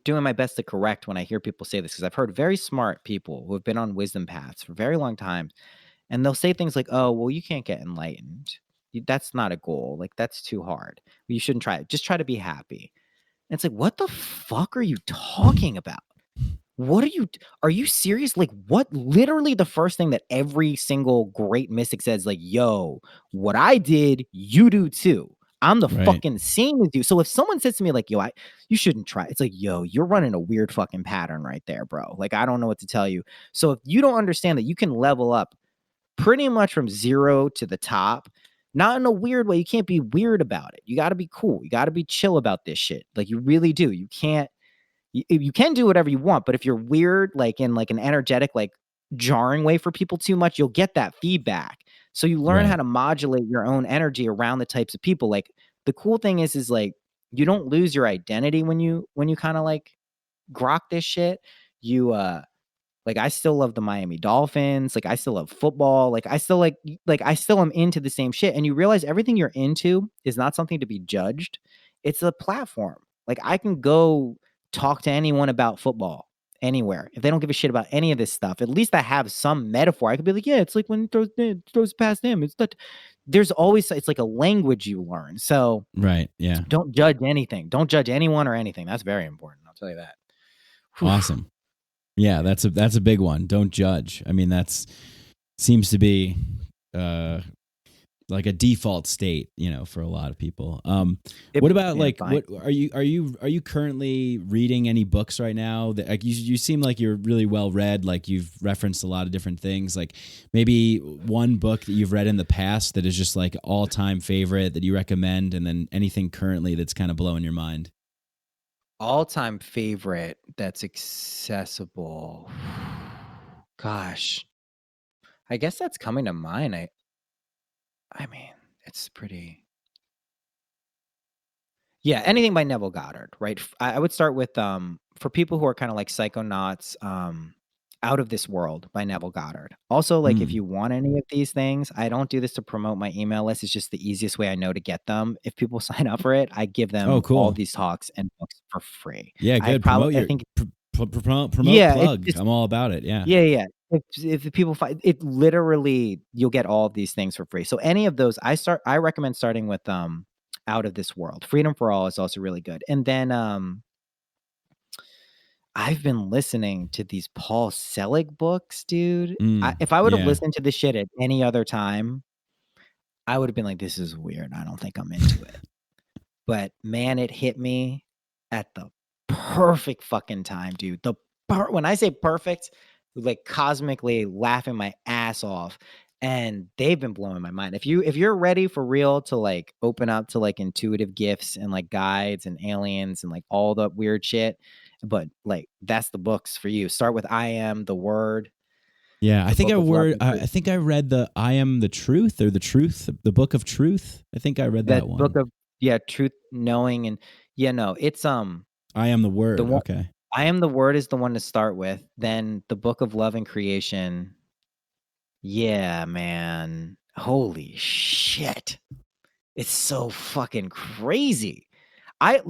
Speaker 7: doing my best to correct when I hear people say this, because I've heard very smart people who have been on wisdom paths for a very long time, and they'll say things like, "Oh, well, you can't get enlightened. That's not a goal. Like, that's too hard. You shouldn't try it. Just try to be happy." And it's like, what the fuck are you talking about? Are you serious? Like, what? Literally the first thing that every single great mystic says, like, yo, what I did, you do too. I'm the fucking same as you. So if someone says to me like, yo, you shouldn't try, it's like, yo, you're running a weird fucking pattern right there, bro. Like, I don't know what to tell you. So if you don't understand that you can level up pretty much from 0 to the top, not in a weird way, you can't be weird about it. You got to be cool. You got to be chill about this shit. Like, you really do. You can't. You can do whatever you want, but if you're weird, like in like an energetic, like jarring way for people too much, you'll get that feedback. So you learn how to modulate your own energy around the types of people. Like, the cool thing is like, you don't lose your identity when you kind of like grok this shit. You like, I still love the Miami Dolphins. Like, I still love football. Like, I still I still am into the same shit. And you realize everything you're into is not something to be judged. It's a platform. Like, I can go talk to anyone about football anywhere. If they don't give a shit about any of this stuff, at least I have some metaphor. I could be like, yeah, it's like when he throws past him. It's that there's always, it's like a language you learn. So don't judge anything. Don't judge anyone or anything. That's very important. I'll tell you that.
Speaker 1: Awesome. Yeah, that's a big one. Don't judge. I mean, seems to be like a default state, for a lot of people.
Speaker 7: It-
Speaker 1: What about
Speaker 7: yeah,
Speaker 1: like
Speaker 7: fine.
Speaker 1: what are you currently reading any books right now that like you seem like you're really well read, like you've referenced a lot of different things, like maybe one book that you've read in the past that is just like all-time favorite that you recommend, and then anything currently that's kind of blowing your mind.
Speaker 7: All-time favorite that's accessible. Gosh, I guess that's coming to mind. I mean, it's pretty. Yeah, anything by Neville Goddard, right? I would start with for people who are kind of like psychonauts, Out of This World by Neville Goddard. Also, like if you want any of these things, I don't do this to promote my email list. It's just the easiest way I know to get them. If people sign up for it, I give them
Speaker 1: Oh, cool.
Speaker 7: all these talks and books for free.
Speaker 1: Yeah, good.
Speaker 7: I think Yeah,
Speaker 1: plug. I'm all about it. Yeah.
Speaker 7: yeah. If the people find it, literally, you'll get all of these things for free. So any of those, I recommend starting with Out of This World. Freedom for All is also really good. And then I've been listening to these Paul Selig books, dude. If I would have listened to this shit at any other time, I would have been like, this is weird. I don't think I'm into it. But man, it hit me at the perfect fucking time, dude. When I say perfect, like cosmically laughing my ass off. And they've been blowing my mind. If you're ready for real to like open up to like intuitive gifts and like guides and aliens and like all the weird shit, but like that's the books for you. Start with I Am the Word.
Speaker 1: Yeah, I think I read the I Am the Truth or the Book of Truth. I think I read that one.
Speaker 7: Book of Truth, Knowing, and it's
Speaker 1: I Am the Word. Okay.
Speaker 7: I Am the Word is the one to start with. Then the Book of Love and Creation. Yeah, man. Holy shit. It's so fucking crazy. You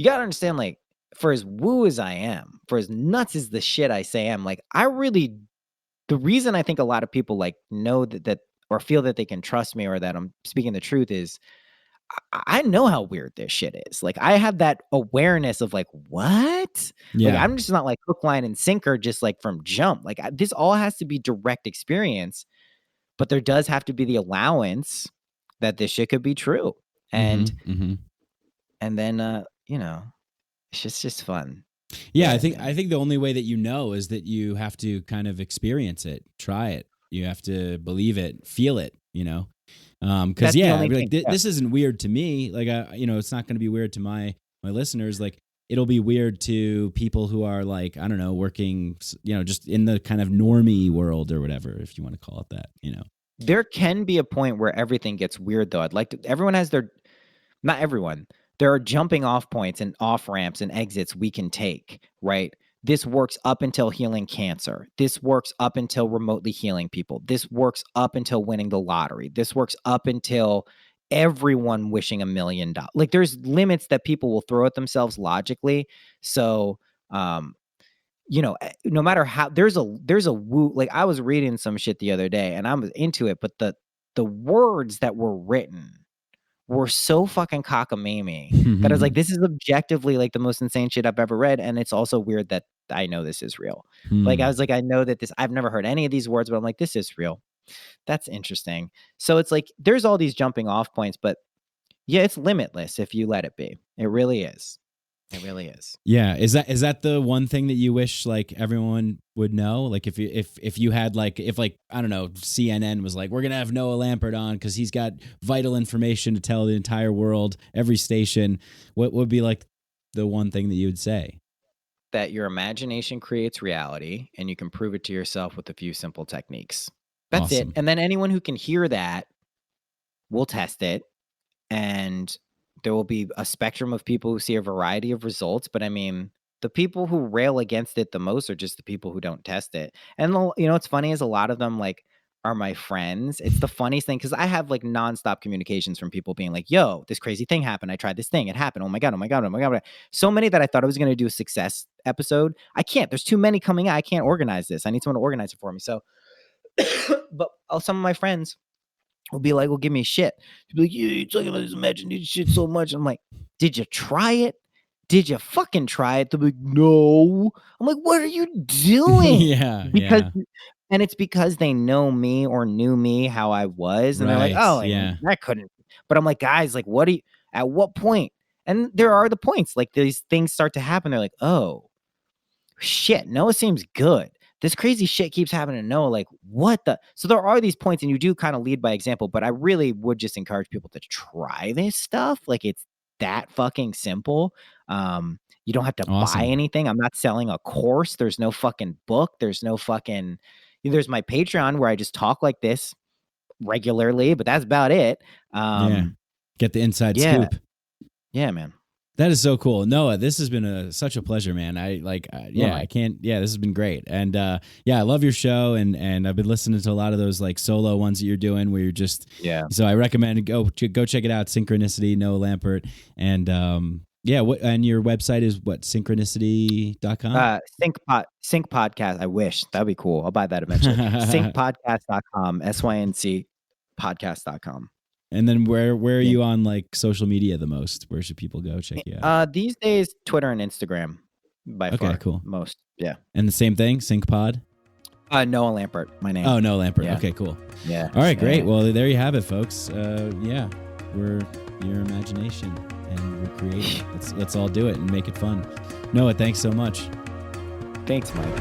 Speaker 7: gotta understand, like, for as woo as I am, for as nuts as the shit I say I'm, like, the reason I think a lot of people like know that or feel that they can trust me or that I'm speaking the truth is I know how weird this shit is. Like, I have that awareness of like, what?
Speaker 1: Yeah.
Speaker 7: Like, I'm just not like hook, line, and sinker just like from jump. Like, this all has to be direct experience, but there does have to be the allowance that this shit could be true. And and then it's just fun.
Speaker 1: Yeah, I think the only way that is that you have to kind of experience it, try it. You have to believe it, feel it, because this isn't weird to me. Like, it's not going to be weird to my listeners. Like, it'll be weird to people who are like, I don't know, working, just in the kind of normie world or whatever, if you want to call it that,
Speaker 7: There can be a point where everything gets weird, though. Everyone has not everyone. There are jumping off points and off ramps and exits we can take, right? This works up until healing cancer. This works up until remotely healing people. This works up until winning the lottery. This works up until everyone wishing $1 million. Like, there's limits that people will throw at themselves logically. So, no matter how there's a woo. Like, I was reading some shit the other day and I was into it, but the words that were written were so fucking cockamamie that I was like, this is objectively like the most insane shit I've ever read. And it's also weird that I know this is real. Like, I was like, I know that I've never heard any of these words, but I'm like, this is real. That's interesting. So it's like, there's all these jumping off points, but yeah, it's limitless if you let it be. It really is. It really is.
Speaker 1: Yeah. Is that the one thing that you wish like everyone would know? Like, if you had like, if like, I don't know, CNN was like, we're going to have Noah Lampert on because he's got vital information to tell the entire world, every station, what would be like the one thing that you would say?
Speaker 7: That your imagination creates reality and you can prove it to yourself with a few simple techniques. That's
Speaker 1: awesome.
Speaker 7: it. And then anyone who can hear that will test it, and there will be a spectrum of people who see a variety of results. But I mean, the people who rail against it the most are just the people who don't test it. And what's funny is a lot of them like are my friends. It's the funniest thing because I have like nonstop communications from people being like, yo, this crazy thing happened. I tried this thing. It happened. Oh my God. Oh my God. Oh my God. So many that I thought I was going to do a success episode. I can't. There's too many coming out. I can't organize this. I need someone to organize it for me. So, but some of my friends will be like, well, give me shit. You'll be like, yeah, you're talking about this imagination shit so much. I'm like, did you try it? Did you fucking try it? They'll be like, no. I'm like, what are you doing?
Speaker 1: Yeah.
Speaker 7: Because And it's because they know me or knew me how I was, and they're like,
Speaker 1: Right,
Speaker 7: "Oh,
Speaker 1: yeah.
Speaker 7: that couldn't." But I'm like, guys, like, at what point? And there are the points, like these things start to happen. They're like, "Oh, shit, Noah seems good. This crazy shit keeps happening to Noah. Like, what the?" So there are these points, and you do kind of lead by example. But I really would just encourage people to try this stuff. Like, it's that fucking simple. You don't have to
Speaker 1: Awesome.
Speaker 7: buy anything. I'm not selling a course. There's no fucking book. There's no fucking. There's my Patreon where I just talk like this regularly, but that's about it.
Speaker 1: Yeah. Get the inside
Speaker 7: yeah.
Speaker 1: scoop.
Speaker 7: Yeah, man.
Speaker 1: That is so cool. Noah, this has been such a pleasure, man. I can't, this has been great. And I love your show. And I've been listening to a lot of those like solo ones that you're doing where you're just, so I recommend go check it out. Synchronicity, Noah Lampert. And and your website is what? Synchronicity.com?
Speaker 7: Sync Podcast. I wish that'd be cool. I'll buy that eventually. Syncpodcast.com, SYNC podcast.com.
Speaker 1: And then where are you on like social media the most? Where should people go check you out?
Speaker 7: These days, Twitter and Instagram by far.
Speaker 1: Cool.
Speaker 7: Most. Yeah.
Speaker 1: And the same thing, SyncPod?
Speaker 7: Noah Lampert, my name.
Speaker 1: Oh, Noah Lampert.
Speaker 7: Yeah.
Speaker 1: Okay, cool.
Speaker 7: Yeah.
Speaker 1: All right, great. Well, there you have it, folks. We're your imagination and we're creating. Let's all do it and make it fun. Noah, thanks so much.
Speaker 7: Thanks, Mike.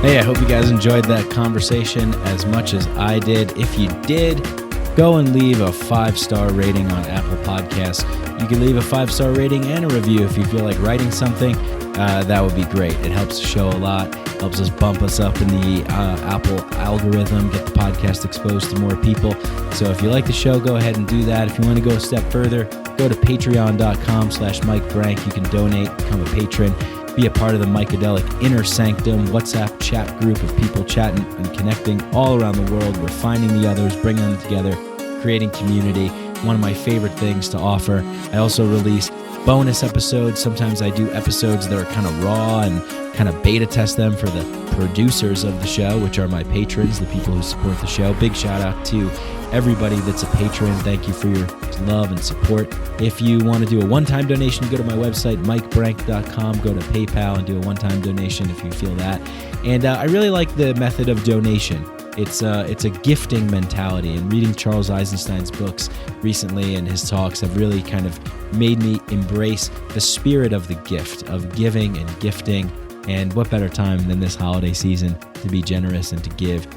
Speaker 1: Hey, I hope you guys enjoyed that conversation as much as I did. If you did, go and leave a 5-star rating on Apple Podcasts. You can leave a 5-star rating and a review if you feel like writing something. That would be great. It helps the show a lot, helps us bump us up in the Apple algorithm, get the podcast exposed to more people. So if you like the show, go ahead and do that. If you want to go a step further, go to patreon.com/Mike Brank. You can donate, become a patron. Be a part of the Micadelic Inner Sanctum WhatsApp chat group of people chatting and connecting all around the world. We're finding the others, bringing them together, creating community. One of my favorite things to offer. I also release bonus episodes. Sometimes I do episodes that are kind of raw and kind of beta test them for the producers of the show, which are my patrons, the people who support the show. Big shout out to everybody that's a patron. Thank you for your love and support. If you want to do a one-time donation, go to my website, mikebrank.com. Go to PayPal and do a one-time donation if you feel that. And I really like the method of donation. It's a gifting mentality, and reading Charles Eisenstein's books recently and his talks have really kind of made me embrace the spirit of the gift, of giving and gifting. And what better time than this holiday season to be generous and to give.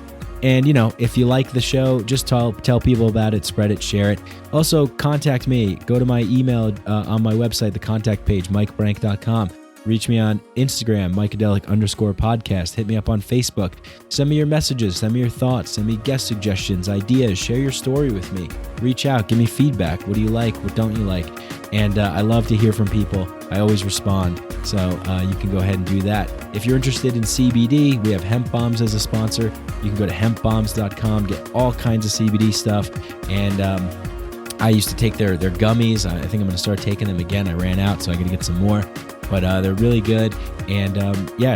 Speaker 1: And, if you like the show, just tell people about it, spread it, share it. Also, contact me. Go to my email on my website, the contact page, mikebrank.com. Reach me on Instagram, Micadelic_podcast. Hit me up on Facebook. Send me your messages. Send me your thoughts. Send me guest suggestions, ideas. Share your story with me. Reach out. Give me feedback. What do you like? What don't you like? And I love to hear from people. I always respond. So you can go ahead and do that. If you're interested in CBD, we have Hemp Bombs as a sponsor. You can go to hempbombs.com, get all kinds of CBD stuff. And I used to take their gummies. I think I'm going to start taking them again. I ran out, so I got to get some more. But they're really good. And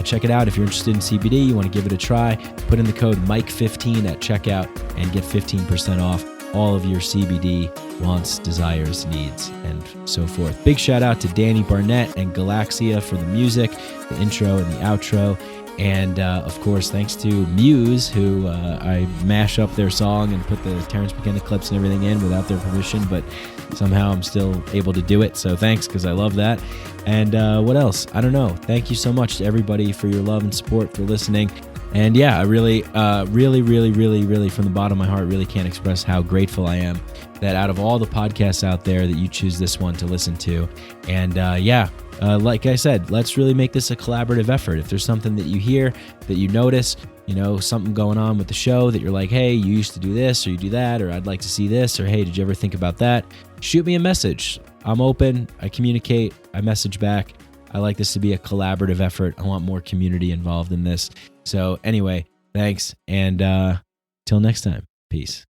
Speaker 1: check it out. If you're interested in CBD, you want to give it a try, put in the code Mike15 at checkout and get 15% off all of your CBD wants, desires, needs, and so forth. Big shout out to Danny Barnett and Galaxia for the music, the intro and the outro. And, of course, thanks to Muse, who I mash up their song and put the Terrence McKenna clips and everything in without their permission, but somehow I'm still able to do it. So thanks, because I love that. And what else? I don't know. Thank you so much to everybody for your love and support, for listening. And I really, really, from the bottom of my heart, really can't express how grateful I am that out of all the podcasts out there that you choose this one to listen to. And like I said, let's really make this a collaborative effort. If there's something that you hear, that you notice, something going on with the show that you're like, hey, you used to do this or you do that, or I'd like to see this, or hey, did you ever think about that? Shoot me a message. I'm open. I communicate. I message back. I like this to be a collaborative effort. I want more community involved in this. So anyway, thanks. And till next time, peace.